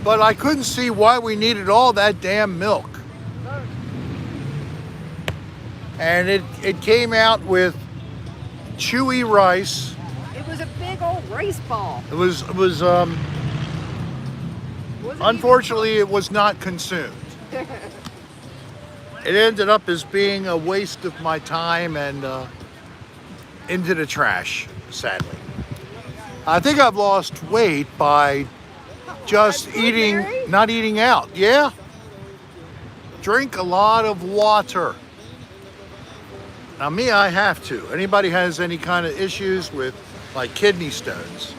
but I couldn't see why we needed all that damn milk. And it came out with chewy rice. It was a big old rice ball. It was Wasn't unfortunately it was not consumed. It ended up as being a waste of my time and into the trash, sadly. I think I've lost weight by just That's good, eating, Mary. not eating out. Yeah. Drink a lot of water. Now me, I have to. Anybody has any kind of issues with like kidney stones,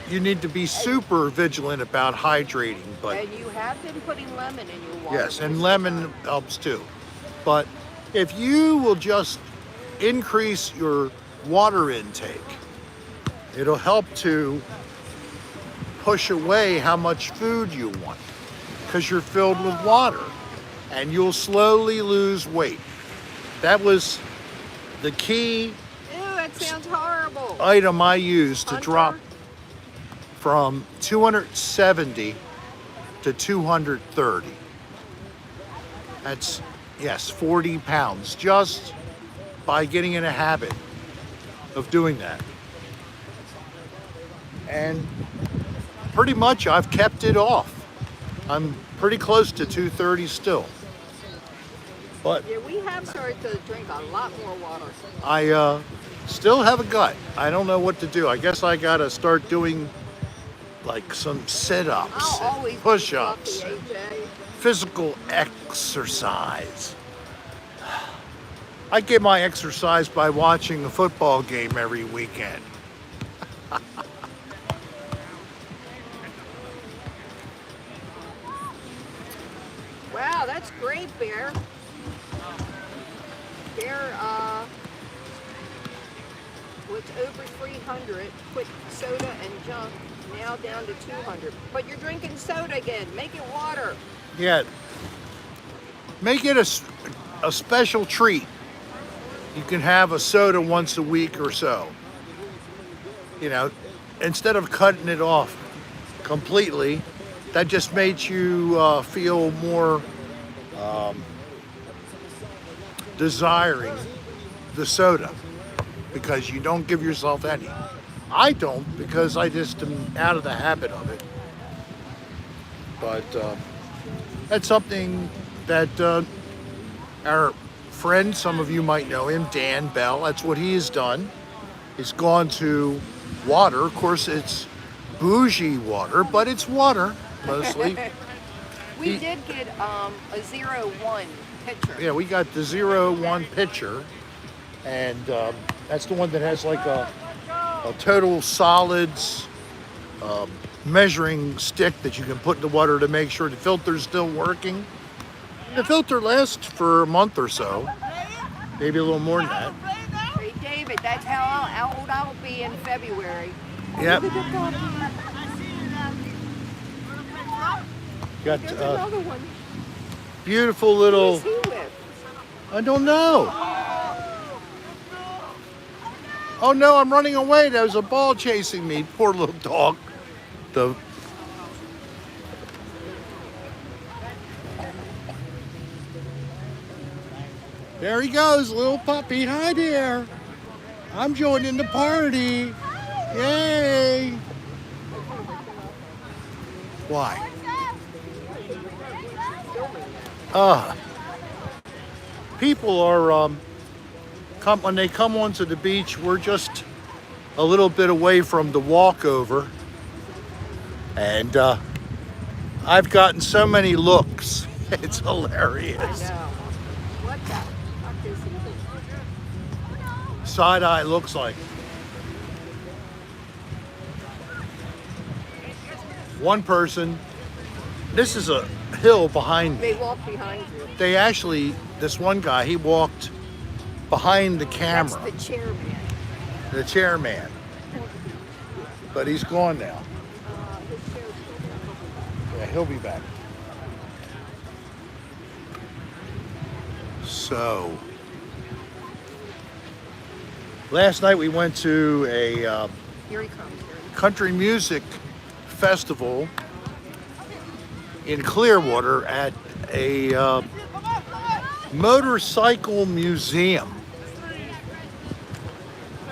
you need to be super vigilant about hydrating. But And you have been putting lemon in your water. yes, and lemon helps too. But if you will just increase your water intake, it'll help to push away how much food you want because you're filled with water and you'll slowly lose weight. That was the key Ew, that sounds horrible. item I used to Hunter? drop from 270 to 230. That's, yes, 40 pounds just by getting in a habit of doing that. And pretty much I've kept it off. I'm pretty close to 230 still. But Yeah, we have started to drink a lot more water. I still have a gut. I don't know what to do. I guess I gotta start doing like some sit-ups, I'll always and be push-ups, fluffy, and AJ. physical exercise. I get my exercise by watching a football game every weekend. Wow, that's great, Bear. Bear was over 300, quit soda and junk, now down to 200. But you're drinking soda again. Make it water. Yeah, make it a special treat. You can have a soda once a week or so. You know, instead of cutting it off completely, that just makes you feel more desiring the soda because you don't give yourself any. I don't because I just am out of the habit of it. But that's something that our friend, some of you might know him, Dan Bell. That's what he has done. He's gone to water. Of course, it's bougie water, but it's water mostly. We did get a 01 pitcher. Yeah, we got the 01 pitcher, and that's the one that has like a total solids measuring stick that you can put in the water to make sure the filter's still working. The filter lasts for a month or so, maybe a little more than that. Hey, David, that's how old I'll be in February. Yep. Got There's another one. beautiful little, Who's he with? I don't know. Oh no, I'm running away. There was a ball chasing me. Poor little dog. There he goes, little puppy. Hi there. I'm joining the party. Yay. Why? People are, when they come onto the beach, we're just a little bit away from the walkover. And I've gotten so many looks. It's hilarious. I know. What the fuck is he? Side eye looks like. One person, this is a hill behind me. They walk behind you. They actually, this one guy, he walked behind the camera. That's the chairman. The chairman. But he's gone now. Yeah, he'll be back. So, last night we went to a Here he comes. country music festival in Clearwater at a motorcycle museum.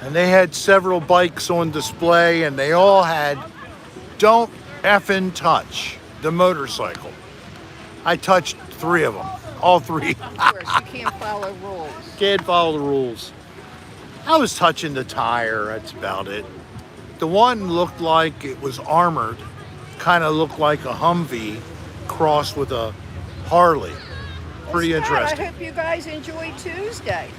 And they had several bikes on display, and they all had "Don't effing touch the motorcycle." I touched 3 of them, all 3. Of course, you can't follow rules. Can't follow the rules. I was touching the tire, that's about it. The one looked like it was armored, kind of looked like a Humvee crossed with a Harley. Pretty Well, Scott, interesting. I hope you guys enjoy Tuesday.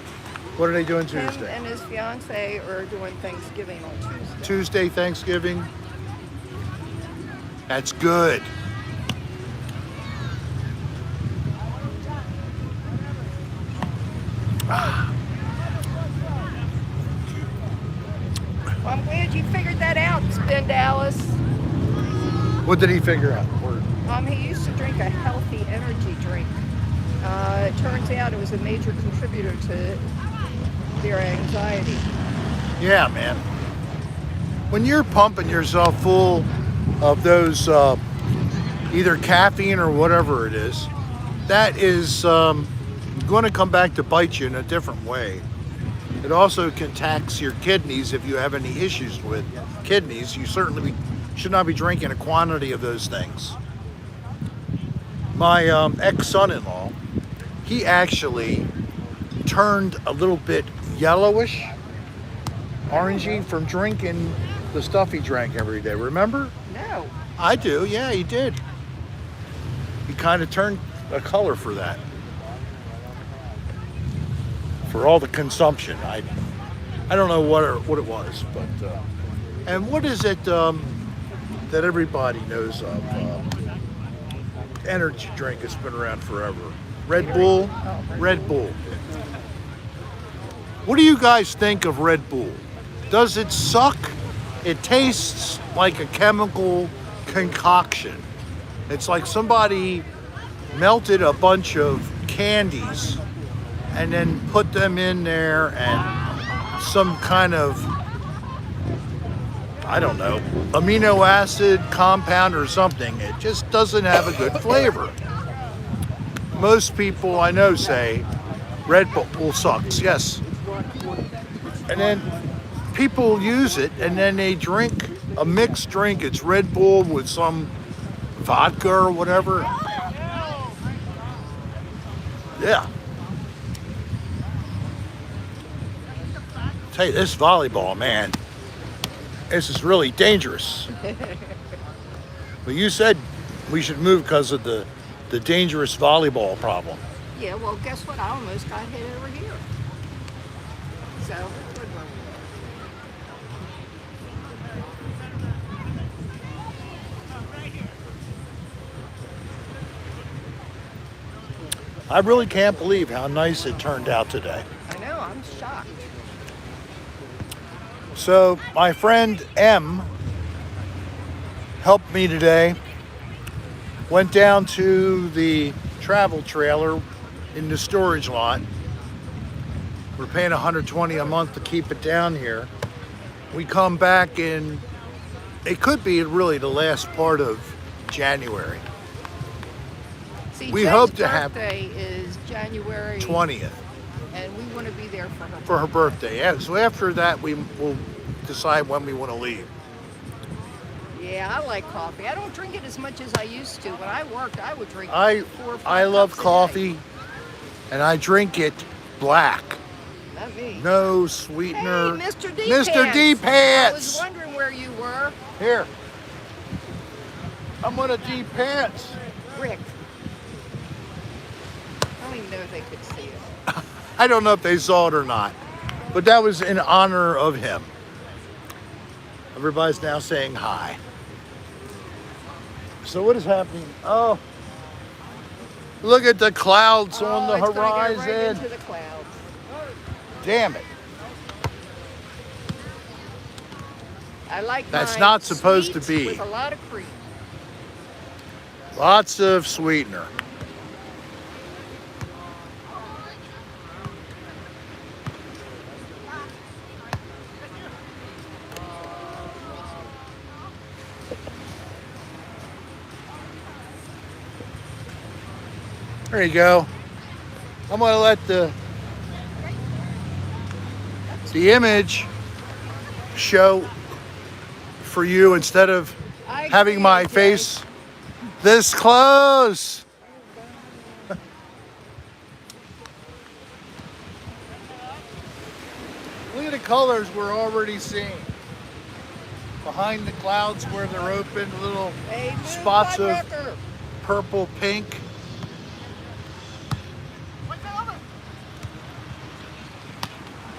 What are they doing Him Tuesday? and his fiance are doing Thanksgiving on Tuesday. Tuesday, Thanksgiving. That's good. Well, I'm glad you figured that out, Spin Dallas. What did he figure out? He used to drink a healthy energy drink. It turns out it was a major contributor to their anxiety. Yeah, man. When you're pumping yourself full of those either caffeine or whatever it is, that is going to come back to bite you in a different way. It also can tax your kidneys if you have any issues with kidneys. You certainly should not be drinking a quantity of those things. My ex-son-in-law, he actually turned a little bit yellowish, orangey from drinking the stuff he drank every day. Remember? No. I do. Yeah, he did. He kind of turned a color for that. For all the consumption. I don't know what it was, but and what is it that everybody knows of? Energy drink that's been around forever. Red Bull. Red Bull. What do you guys think of Red Bull? Does it suck? It tastes like a chemical concoction. It's like somebody melted a bunch of candies and then put them in there and some kind of, I don't know, amino acid compound or something. It just doesn't have a good flavor. Most people I know say Red Bull sucks, yes. And then people use it and then they drink a mixed drink. It's Red Bull with some vodka or whatever. Yeah. Tell you, this volleyball, man, this is really dangerous. But you said we should move because of the dangerous volleyball problem. Yeah, well, guess what? I almost got hit over here. So, good one. I really can't believe how nice it turned out today. I know, I'm shocked. So my friend M helped me today. Went down to the travel trailer in the storage lot. We're paying $120 a month to keep it down here. We come back in, it could be really the last part of January. See, We Jen's hope to have birthday is January 20th and we want to be there for her. for her birthday. Yeah, so after that, we will decide when we want to leave. Yeah, I like coffee. I don't drink it as much as I used to. When I worked, I would drink 4 or 5 I love cups a day. coffee, and I drink it black. Not me. No Hey, sweetener. Mr. D Mr. D I was Pants. wondering where you were. Here. I'm gonna D Pants. Rick. I don't even know if they could see it. I don't know if they saw it or not, but that was in honor of him. Everybody's now saying hi. So what is happening? Oh, look at the clouds on the It's gonna go right horizon. into the clouds. Damn it. I like That's mine not supposed to sweet be. with a lot of cream. Lots of sweetener. There you go. I'm gonna let the image show for you instead of I having agree, my AJ. face this close. Look at the colors we're already seeing. Behind the clouds where they're open, little Hey, move spots on, of Ricker. purple, pink.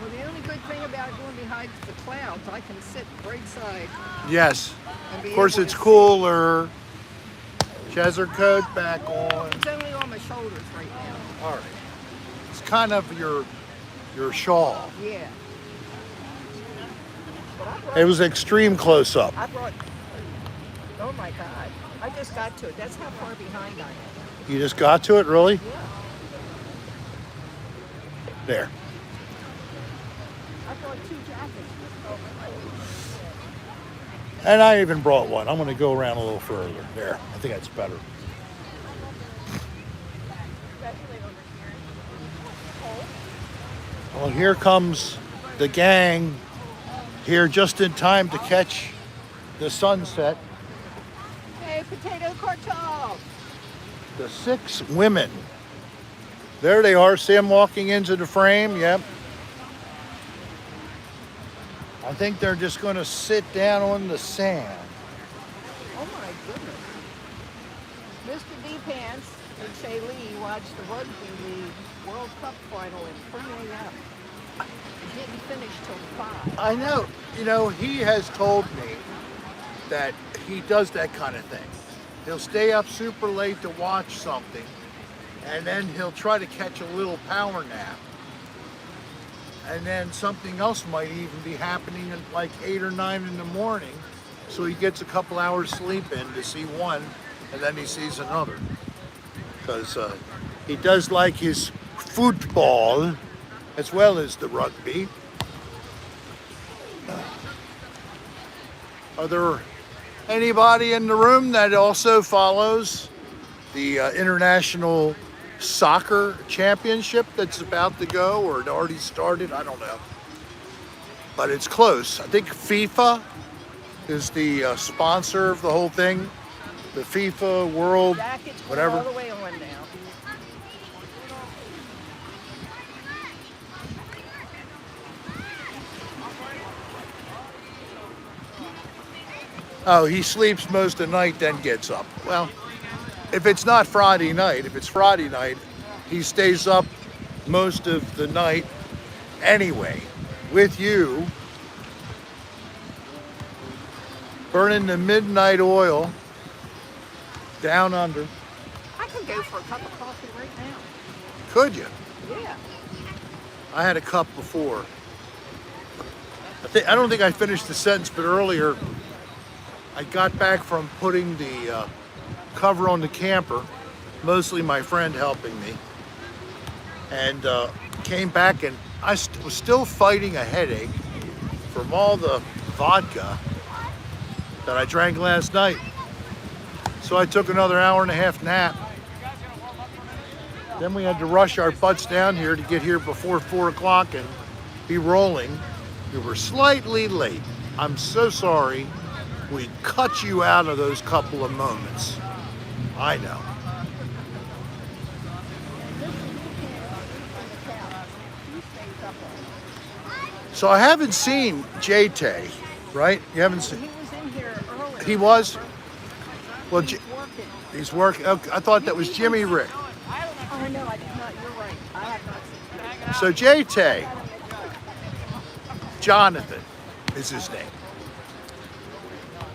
Well, the only good thing about going behind the clouds, I can sit right side. Yes. And be Of course, able it's to cooler. She has her coat back on. It's only on my shoulders right now. All right. It's kind of your shawl. Yeah. But I brought, It was extreme close up. I brought, oh my God. I just got to it. That's how far behind I am. You just got to it, really? Yeah. There. I brought 2 jackets. Oh, And I even brought one. I'm going to go around a little further. There. I think that's better. Well, here comes the gang here just in time to catch the sunset. Hey, potato cartel. The 6 women. There they are. See them walking into the frame. Yep. I think they're just going to sit down on the sand. Oh my goodness. Mr. D Pants and Shay Lee watched the Rugby League World Cup final in 3 a.m. It didn't finish till 5. I know. You know, he has told me that he does that kind of thing. He'll stay up super late to watch something, and then he'll try to catch a little power nap. And then something else might even be happening at like 8 or 9 in the morning. So he gets a couple hours sleep in to see one, and then he sees another. Because he does like his football as well as the rugby. Are there anybody in the room that also follows the International Soccer Championship that's about to go, or it already started? I don't know. But it's close. I think FIFA is the sponsor of the whole thing. The FIFA World, Jackets go whatever. all the way on now. Oh, he sleeps most of the night, then gets up. Well, if it's not Friday night, if it's Friday night, he stays up most of the night anyway, with you, burning the midnight oil down under. I can go for a cup of coffee right now. Could you? Yeah. I had a cup before. I don't think I finished the sentence, but earlier I got back from putting the cover on the camper, mostly my friend helping me, and came back and I was still fighting a headache from all the vodka that I drank last night. So I took another hour-and-a-half nap. Then we had to rush our butts down here to get here before 4 o'clock and be rolling. We were slightly late. I'm so sorry we cut you out of those couple of moments. I know. So I haven't seen J-Tay, right? You haven't seen? He was in here earlier. He was? Well, He's working. he's working. Okay, I thought that was Jimmy Rick. Oh, no, I did not. You're right. I have not seen him. So J-Tay, Jonathan is his name.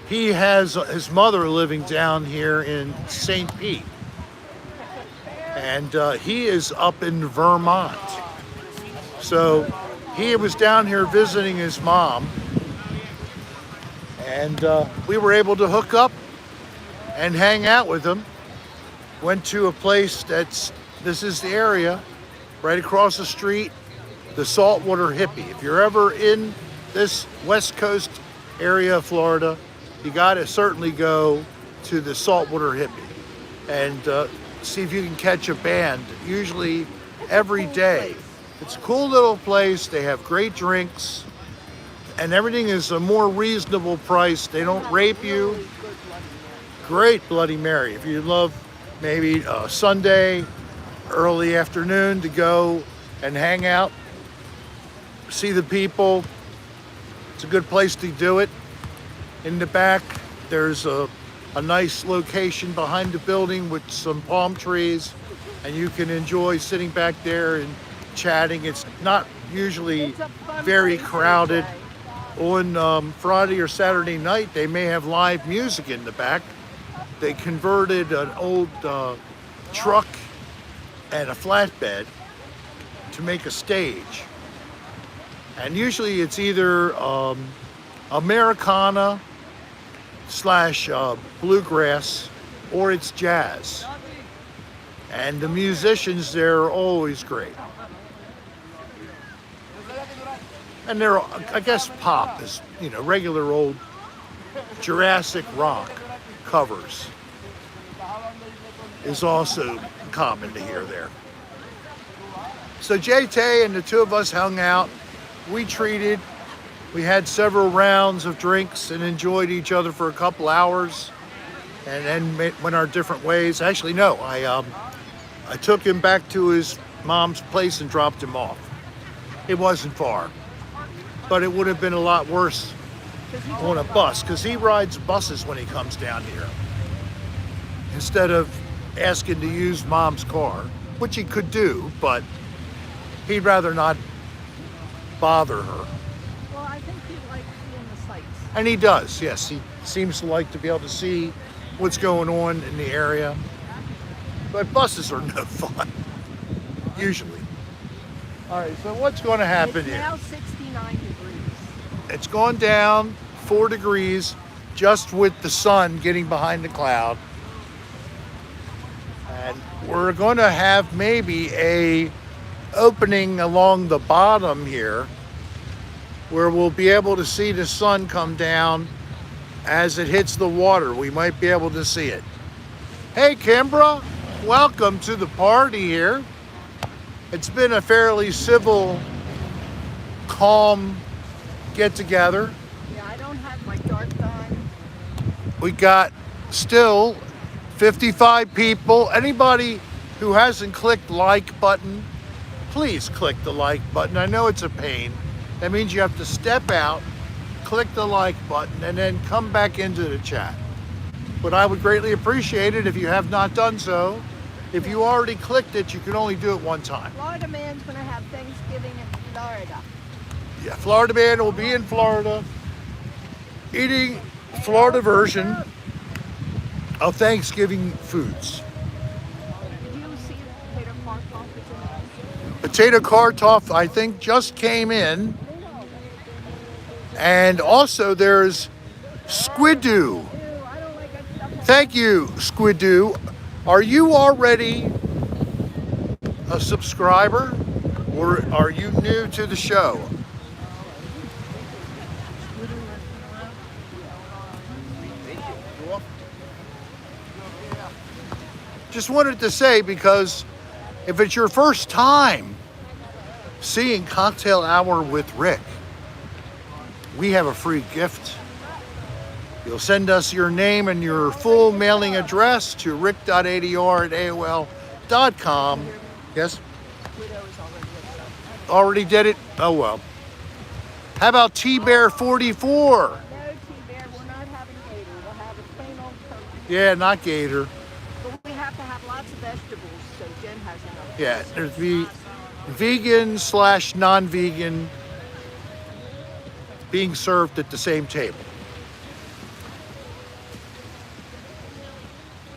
He has his mother living down here in St. Pete. And he is up in Vermont. So he was down here visiting his mom. And we were able to hook up and hang out with him. Went to a place this is the area, right across the street, the Saltwater Hippie. If you're ever in this West Coast area of Florida, you gotta certainly go to the Saltwater Hippie and see if you can catch a band, usually every day. It's a cool little place. They have great drinks and everything is a more reasonable price. They don't rape you. Great Bloody Mary. If you love maybe Sunday, early afternoon to go and hang out, see the people, it's a good place to do it. In the back, there's a nice location behind the building with some palm trees, and you can enjoy sitting back there and chatting. It's not usually very crowded. On Friday or Saturday night, they may have live music in the back. They converted an old truck and a flatbed to make a stage. And usually it's either Americana / bluegrass, or it's jazz. And the musicians there are always great. And they're, I guess pop is, regular old Jurassic rock covers is also common to hear there. So J-Tay and the two of us hung out. We had several rounds of drinks and enjoyed each other for a couple hours and then went our different ways. Actually, no, I took him back to his mom's place and dropped him off. It wasn't far, but it would have been a lot worse on a bus because he rides buses when he comes down here instead of asking to use mom's car, which he could do, but he'd rather not bother her. Well, I think he likes seeing the sights. And he does, yes. He seems to like to be able to see what's going on in the area. But buses are no fun, usually. All right, so what's going to happen It's here? now 69 degrees. It's gone down 4 degrees just with the sun getting behind the cloud. And we're going to have maybe a opening along the bottom here where we'll be able to see the sun come down as it hits the water. We might be able to see it. Hey Kimbra, welcome to the party here. It's been a fairly civil, calm get together. Yeah, I don't have my dark dye. We got still 55 people. Anybody who hasn't clicked like button, please click the like button. I know it's a pain. That means you have to step out, click the like button and then come back into the chat. But I would greatly appreciate it if you have not done so. If you already clicked it, you can only do it one time. Florida man's going to have Thanksgiving in Florida. Yeah, Florida man will be in Florida eating Florida version of Thanksgiving foods. Did you see the potato mark-off that's in the Potato Kartoff, I think, just came in. And also there's Squidoo. I don't like that stuff. Thank you, Squidoo. Are you already a subscriber or are you new to the show? Just wanted to say, because if it's your first time seeing Cocktail Hour with Rick, we have a free gift. You'll send us your name and your full mailing address to rick.adr@aol.com. Yes? Already did it? Oh well. How about T-Bear44? No, T-Bear, we're not having gator. We'll have a plain old turkey. Yeah, not Gator. But we have to have lots of vegetables, so Jen has enough. Yeah, there's the vegan/non-vegan being served at the same table.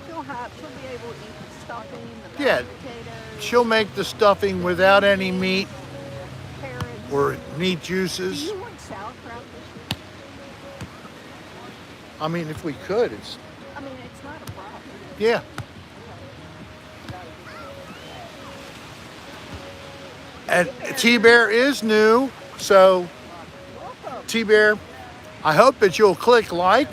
She'll be able to eat the stuffing, the Yeah. mashed potatoes, She'll make the stuffing without any meat carrots. or meat Do juices. you want sauerkraut this year? I mean, if we could, it's, I mean, it's not a problem. yeah. And T-Bear is new, so Welcome. T-Bear, I hope that you'll click like,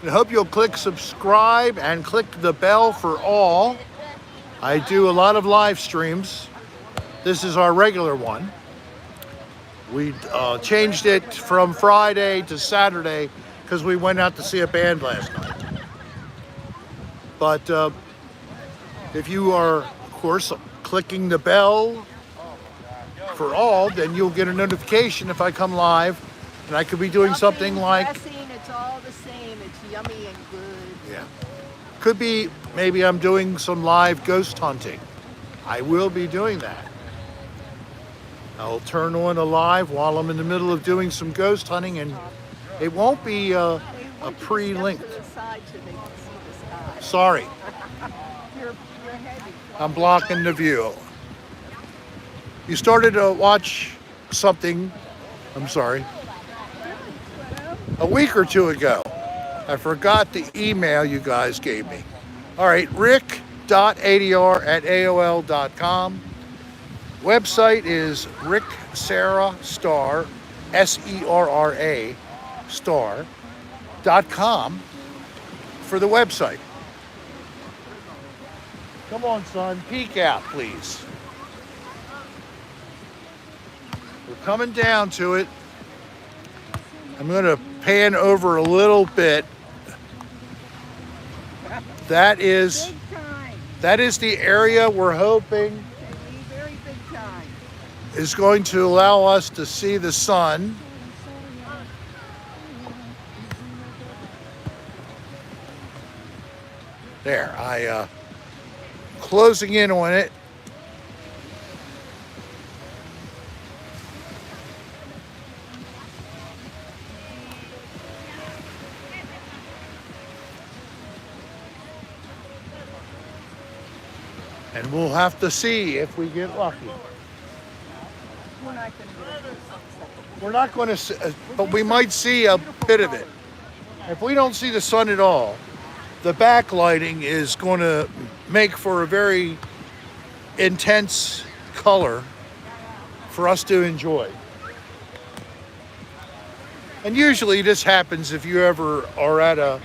and I hope you'll click subscribe and click the bell for all. I do a lot of live streams. This is our regular one. We changed it from Friday to Saturday because we went out to see a band last night. But if you are, of course, clicking the bell for all, then you'll get a notification if I come live, and I could be doing something like, Dressing, it's all the same. It's yummy and good. yeah, could be maybe I'm doing some live ghost hunting. I will be doing that. I'll turn on a live while I'm in the middle of doing some ghost hunting, and it won't be a pre-linked. To the side so they can see the sky. Sorry, You're heavy. I'm blocking the view. You started to watch something, I'm sorry, a week or two ago. I forgot the email you guys gave me. All right, rick.adr@aol.com. Website is Rick Serra Star, SERRA star.com for the website. Come on, son, peek out, please. We're coming down to it. I'm going to pan over a little bit. That is Big time. the area we're hoping Can be very big time. is going to allow us to see the sun. There, closing in on it. And we'll have to see if we get lucky. We're not going to get it. We're not going to see, but we might see a bit of it. If we don't see the sun at all, the backlighting is going to make for a very intense color for us to enjoy. And usually this happens if you ever are at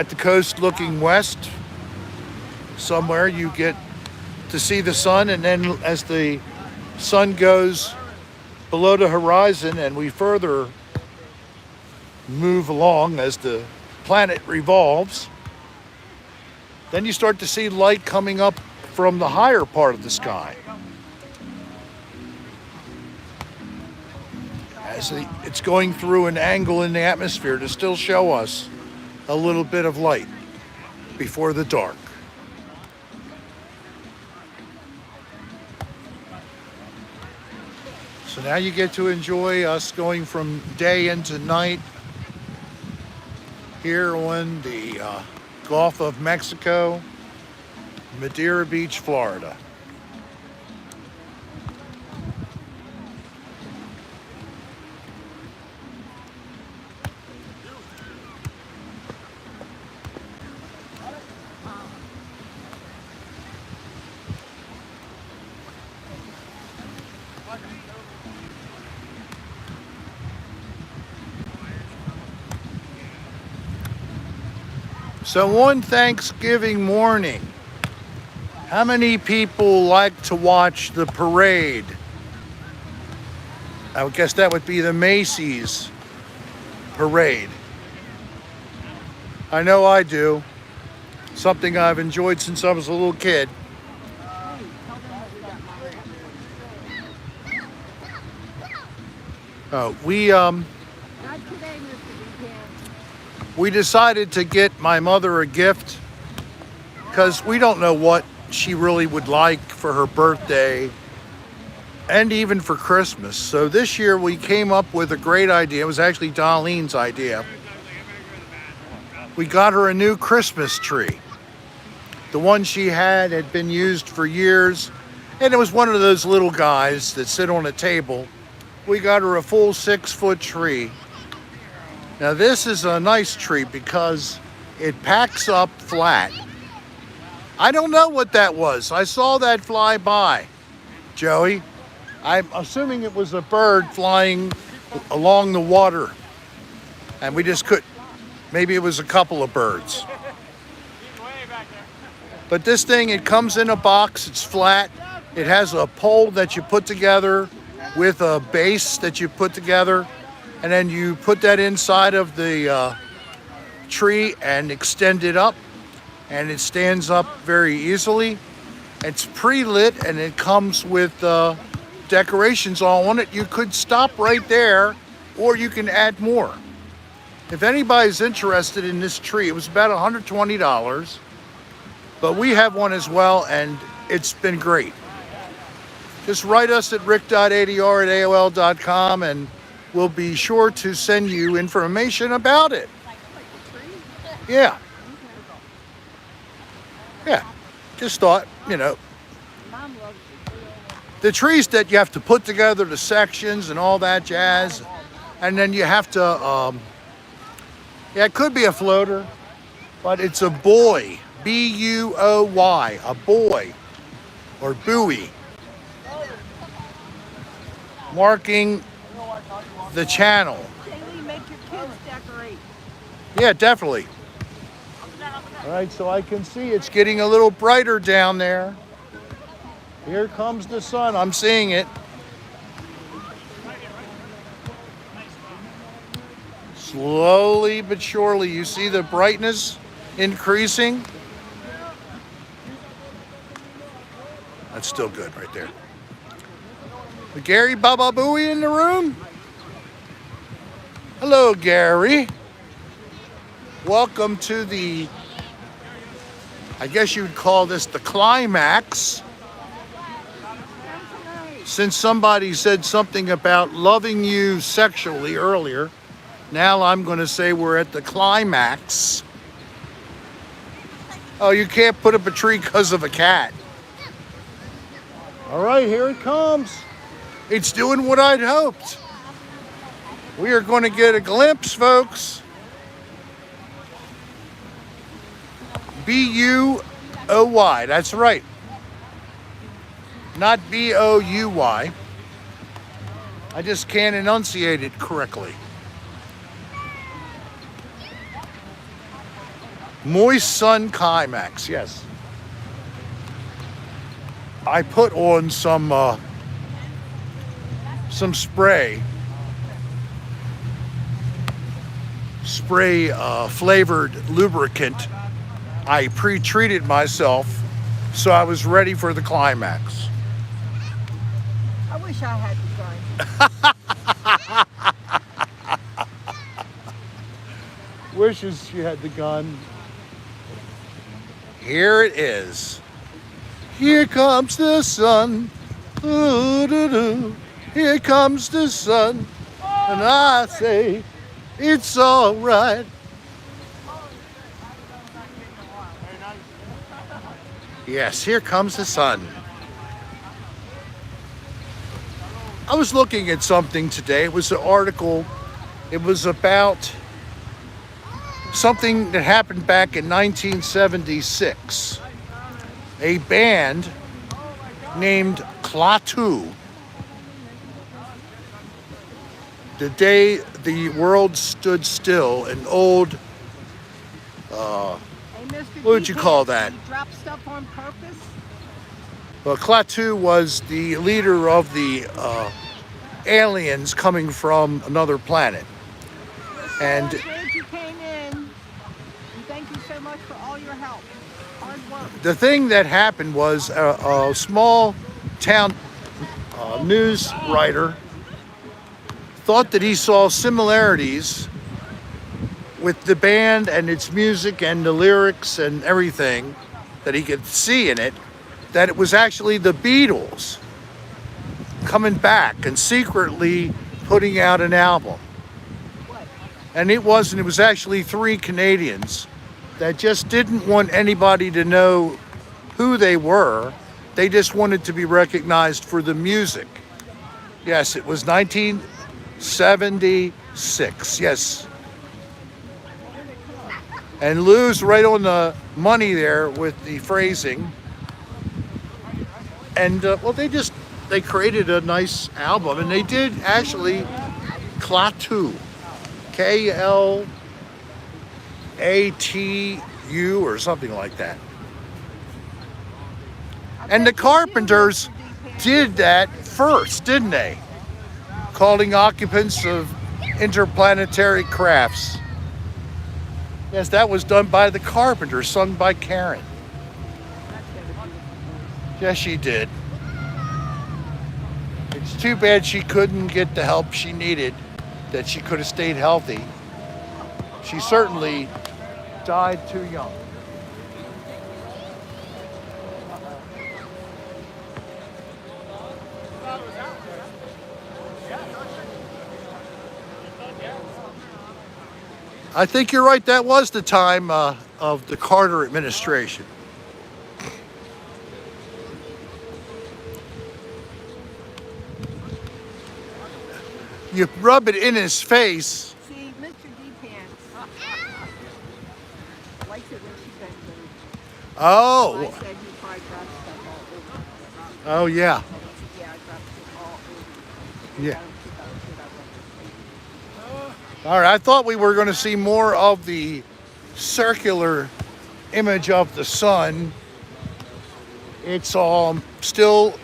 the coast looking west somewhere. You get to see the sun, and then as the sun goes below the horizon and we further move along as the planet revolves, then you start to see light coming up from the higher part of the sky. See, it's going through an angle in the atmosphere to still show us a little bit of light before the dark. So now you get to enjoy us going from day into night here on the Gulf of Mexico, Madeira Beach, Florida. So on Thanksgiving morning, how many people like to watch the parade? I would guess that would be the Macy's parade. I know I do. Something I've enjoyed since I was a little kid. Oh, we decided to get my mother a gift because we don't know what she really would like for her birthday and even for Christmas. So this year we came up with a great idea. It was actually Darlene's idea. We got her a new Christmas tree. The one she had been used for years, and it was one of those little guys that sit on a table. We got her a full 6-foot tree. Now this is a nice tree because it packs up flat. I don't know what that was. I saw that fly by, Joey. I'm assuming it was a bird flying along the water. And we just couldn't. Maybe it was a couple of birds. But this thing, it comes in a box. It's flat. It has a pole that you put together with a base that you put together. And then you put that inside of the tree and extend it up, and it stands up very easily. It's pre-lit and it comes with decorations all on it. You could stop right there, or you can add more. If anybody's interested in this tree, it was about $120, but we have one as well, and it's been great. Just write us at rick.adr@aol.com and we'll be sure to send you information about it. Yeah. Yeah. Just thought, the trees that you have to put together, the sections and all that jazz. And then you have to, it could be a floater, but it's a buoy. B-U-O-Y, a buoy or buoy. Marking the channel. Make your kids decorate. Yeah, definitely. All right, so I can see it's getting a little brighter down there. Here comes the sun. I'm seeing it. Slowly but surely, you see the brightness increasing. That's still good right there. Gary Baba Booey in the room? Hello, Gary. Welcome to the, I guess you'd call this the climax. Since somebody said something about loving you sexually earlier, now I'm going to say we're at the climax. Oh, you can't put up a tree because of a cat. All right, here it comes. It's doing what I'd hoped. We are going to get a glimpse, folks. B-U-O-Y, that's right. Not B-O-U-Y. I just can't enunciate it correctly. Moist sun climax, yes. I put on some spray flavored lubricant. I pre-treated myself so I was ready for the climax. I wish I had the time. wishes she had the gun. Here it is. Here comes the sun. Ooh, doo, doo. Here comes the sun. And I say, it's all right. Yes, here comes the sun. I was looking at something today. It was an article. It was about something that happened back in 1976. A band named Klaatu. The day the world stood still, an old, what would you call that? You drop stuff on purpose? Well, Klaatu was the leader of the aliens coming from another planet. And Glad you came in. And thank you so much for all your help. Hard work. the thing that happened was a small town news writer thought that he saw similarities with the band and its music and the lyrics and everything that he could see in it, that it was actually the Beatles coming back and secretly putting out an album. And it wasn't, it was actually 3 Canadians that just didn't want anybody to know who they were. They just wanted to be recognized for the music. Yes, it was 1976, yes. And Lou's right on the money there with the phrasing. And well, they created a nice album, and they did actually Klaatu, K-L-A-T-U or something like that. And the Carpenters did that first, didn't they? Calling occupants of interplanetary crafts. Yes, that was done by the Carpenters, sung by Karen. Yes, she did. It's too bad she couldn't get the help she needed, that she could have stayed healthy. She certainly died too young. I think you're right. That was the time of the Carter administration. You rub it in his face. See, Mr. D-Pants likes it when she bends over. Oh. I said he probably dropped stuff all over. Oh, yeah. Yeah, I dropped it all over. Yeah. All right, I thought we were going to see more of the circular image of the sun. It's still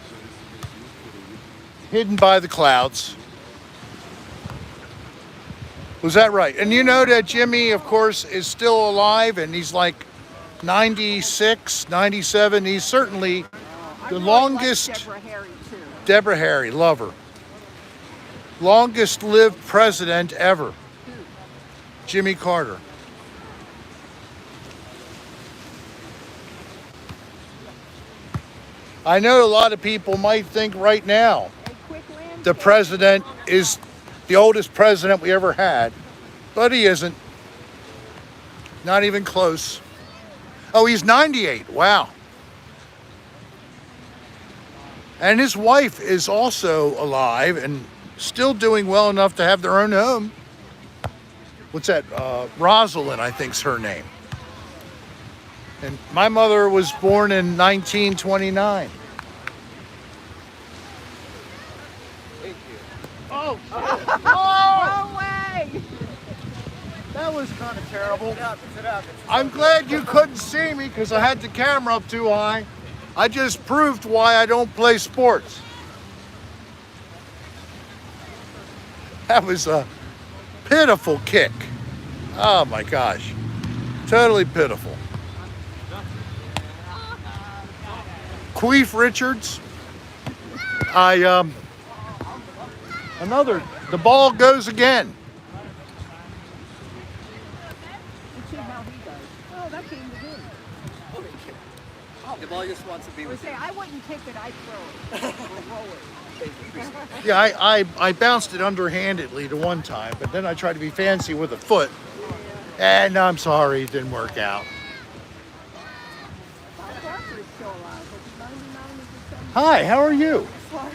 hidden by the clouds. Was that right? And you know that Jimmy, of course, is still alive, and he's like 96, 97. He's certainly the longest. Deborah Harry, too. Deborah Harry, love her. Longest lived president ever. Jimmy Carter. I know a lot of people might think right now the president is the oldest president we ever had, but he isn't. Not even close. Oh, he's 98. Wow. And his wife is also alive and still doing well enough to have their own home. What's that? Rosalind, I think's her name. And my mother was born in 1929. Thank you. Oh, shit. No way! That was kind of terrible. Sit up. I'm glad you couldn't see me because I had the camera up too high. I just proved why I don't play sports. That was a pitiful kick. Oh my gosh. Totally pitiful. Queef Richards. The ball goes again. just want to be I would with say you. I wouldn't take it, I'd throw it. Or roll it. Thank you. Appreciate it. Yeah, I bounced it underhandedly to one time, but then I tried to be fancy with a foot. And I'm sorry, it didn't work out. Bob Barker is still alive. It's 99 or 70. Hi, how are you?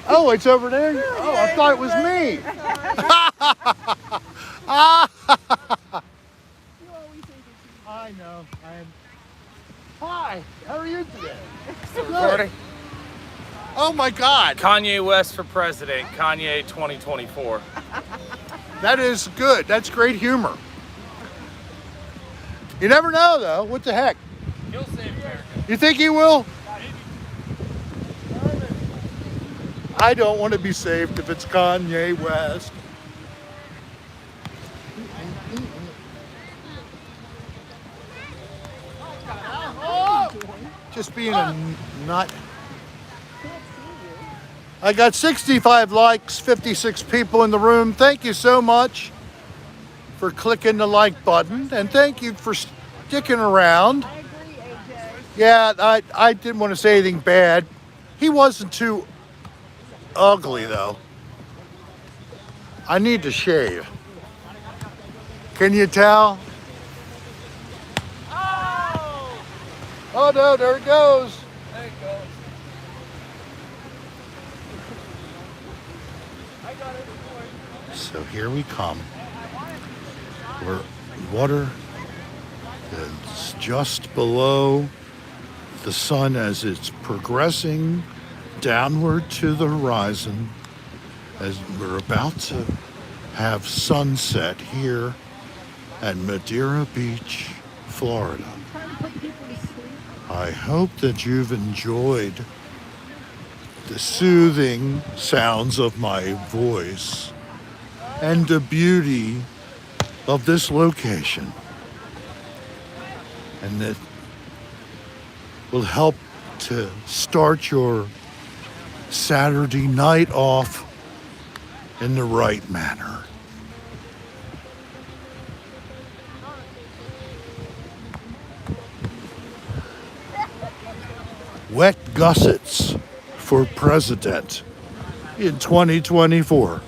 Oh, it's over there? Oh, I thought it was me. You always think it's I know. Hi, how are you today? Recording. Oh my God, Kanye West for president. Kanye 2024. that is good. That's great humor. You never know, though. What the heck? He'll save America. You think he will? I don't want to be saved if it's Kanye West. Just being a nut. I got 65 likes, 56 people in the room. Thank you so much for clicking the like button, and thank you for sticking around. I agree, AJ. Yeah, I didn't want to say anything bad. He wasn't too ugly, though. I need to shave. Can you tell? Oh no, there it goes. There it goes. I got it. So here we come. Where water is just below the sun as it's progressing downward to the horizon, as we're about to have sunset here at Madeira Beach, Florida. Trying to put people to sleep. I hope that you've enjoyed the soothing sounds of my voice and the beauty of this location, and that will help to start your Saturday night off in the right manner. Wet gussets for president in 2024.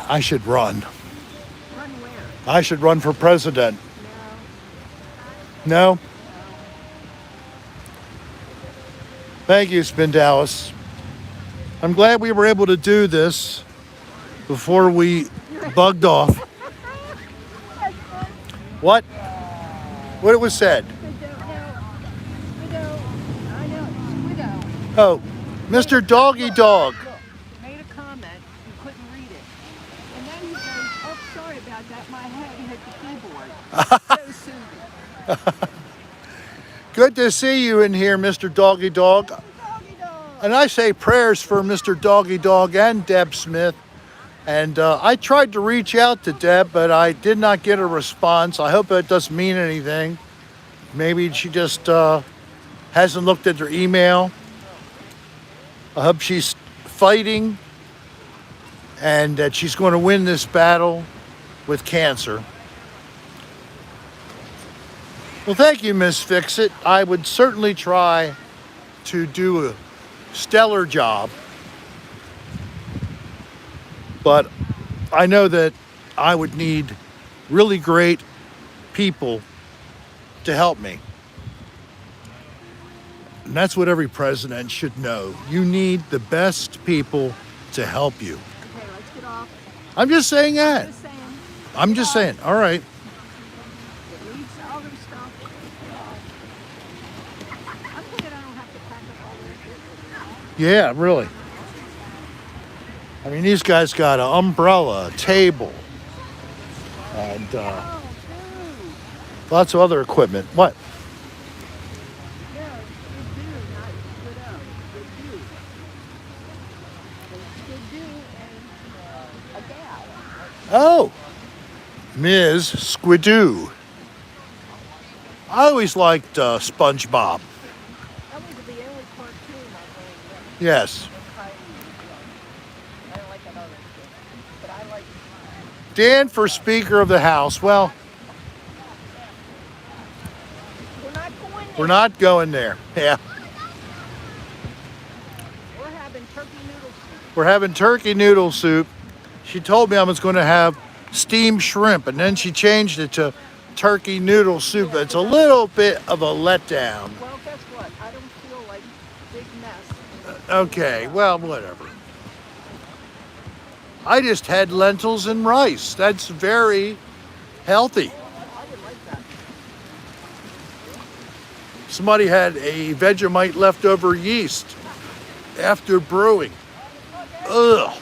I should run. Run where? I should run for president. No? Thank you, Spin Dallas. I'm glad we were able to do this before we bugged off. What? What it was said? I know, Widow. Oh, Mr. Doggy Dog. Look, made a comment, you couldn't read it. And then he goes, oh, sorry about that, my head hit the keyboard. So soothing. Good to see you in here, Mr. Doggy Dog. Doggy dog. And I say prayers for Mr. Doggy Dog and Deb Smith. And I tried to reach out to Deb, but I did not get a response. I hope that doesn't mean anything. Maybe she just hasn't looked at her email. I hope she's fighting and that she's going to win this battle with cancer. Well, thank you, Miss Fix-It. I would certainly try to do a stellar job. But I know that I would need really great people to help me. And that's what every president should know. You need the best people to help you. Okay, let's get off. I'm just saying that. Just saying. I'm just saying. All right. It needs other stuff. I'm thinking I don't have to pack up all this. Yeah, really. I mean, these guys got an umbrella, a table, and Oh, dude. lots of other equipment. What? No, good dude, not widow. Good dude. Good dude and a gal. Oh, Ms. Squidoo. I always liked SpongeBob. That was the only cartoon I really liked. Yes. I don't like that other shit. But I like Dan for Speaker of the House. Well, We're not going there. Yeah. We're having turkey noodle soup. We're having turkey noodle soup. She told me I was going to have steamed shrimp, and then she changed it to turkey noodle soup. It's a little bit of a letdown. Well, guess what? I don't feel like big mess. Okay, well, whatever. I just had lentils and rice. That's very healthy. I would like that. Somebody had a Vegemite leftover yeast after brewing. Ugh.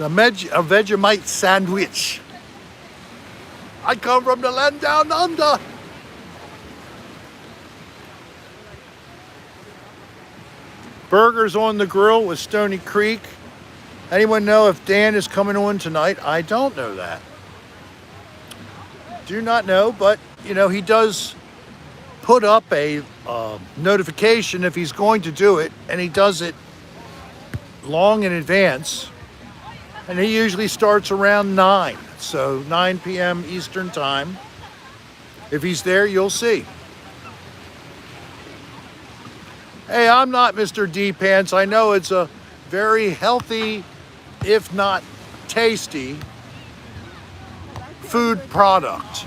A Vegemite sandwich. I come from the land down under. Burgers on the grill with Stony Creek. Anyone know if Dan is coming on tonight? I don't know that. Do not know, but you know, he does put up a notification if he's going to do it, and he does it long in advance. And he usually starts around 9, so 9 p.m. Eastern time. If he's there, you'll see. Hey, I'm not Mr. D Pants. I know it's a very healthy, if not tasty, food product.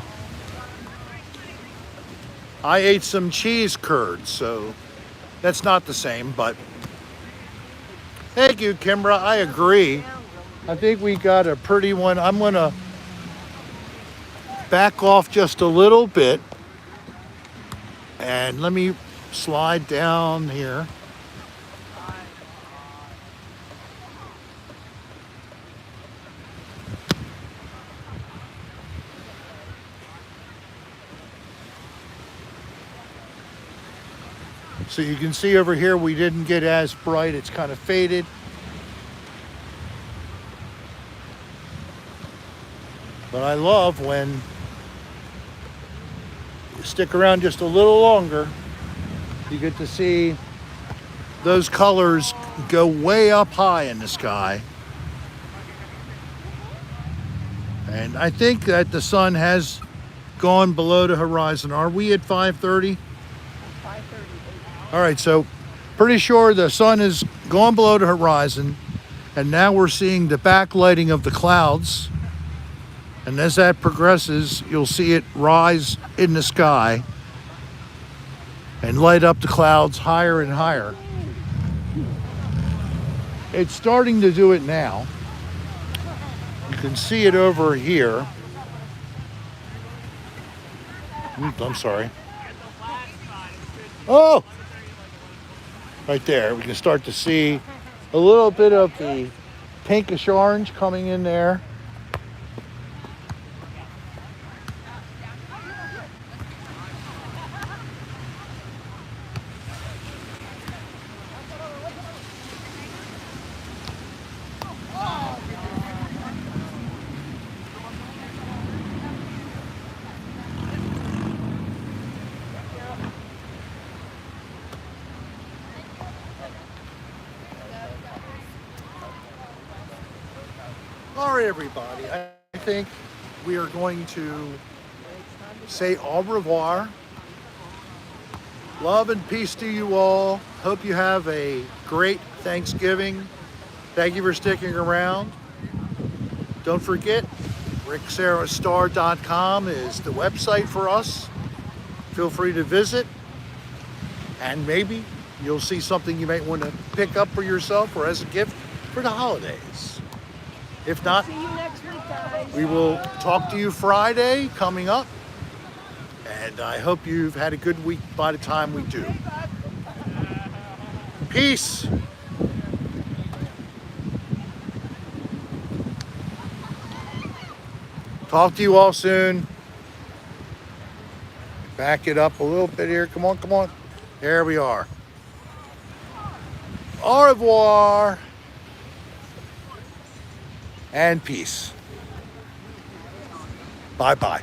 I ate some cheese curds, so that's not the same, but thank you, Kimbra. I agree. I think we got a pretty one. I'm gonna back off just a little bit, and let me slide down here. So you can see over here we didn't get as bright, it's kind of faded. But I love when you stick around just a little longer, you get to see those colors go way up high in the sky. And I think that the sun has gone below the horizon. Are we at 5:30? 5:38. All right, so pretty sure the sun has gone below the horizon, and now we're seeing the backlighting of the clouds. And as that progresses, you'll see it rise in the sky and light up the clouds higher and higher. It's starting to do it now. You can see it over here. I'm sorry. Oh! Right there, we can start to see a little bit of the pinkish orange coming in there. All right, everybody. I think we are going to say au revoir. Love and peace to you all. Hope you have a great Thanksgiving. Thank you for sticking around. Don't forget, rickserrastar.com is the website for us. Feel free to visit, and maybe you'll see something you might want to pick up for yourself or as a gift for the holidays. If not, See you next week, guys. we will talk to you Friday coming up. And I hope you've had a good week by the time we do. Peace. Talk to you all soon. Back it up a little bit here. Come on, come on. There we are. Au revoir. And peace. Bye-bye.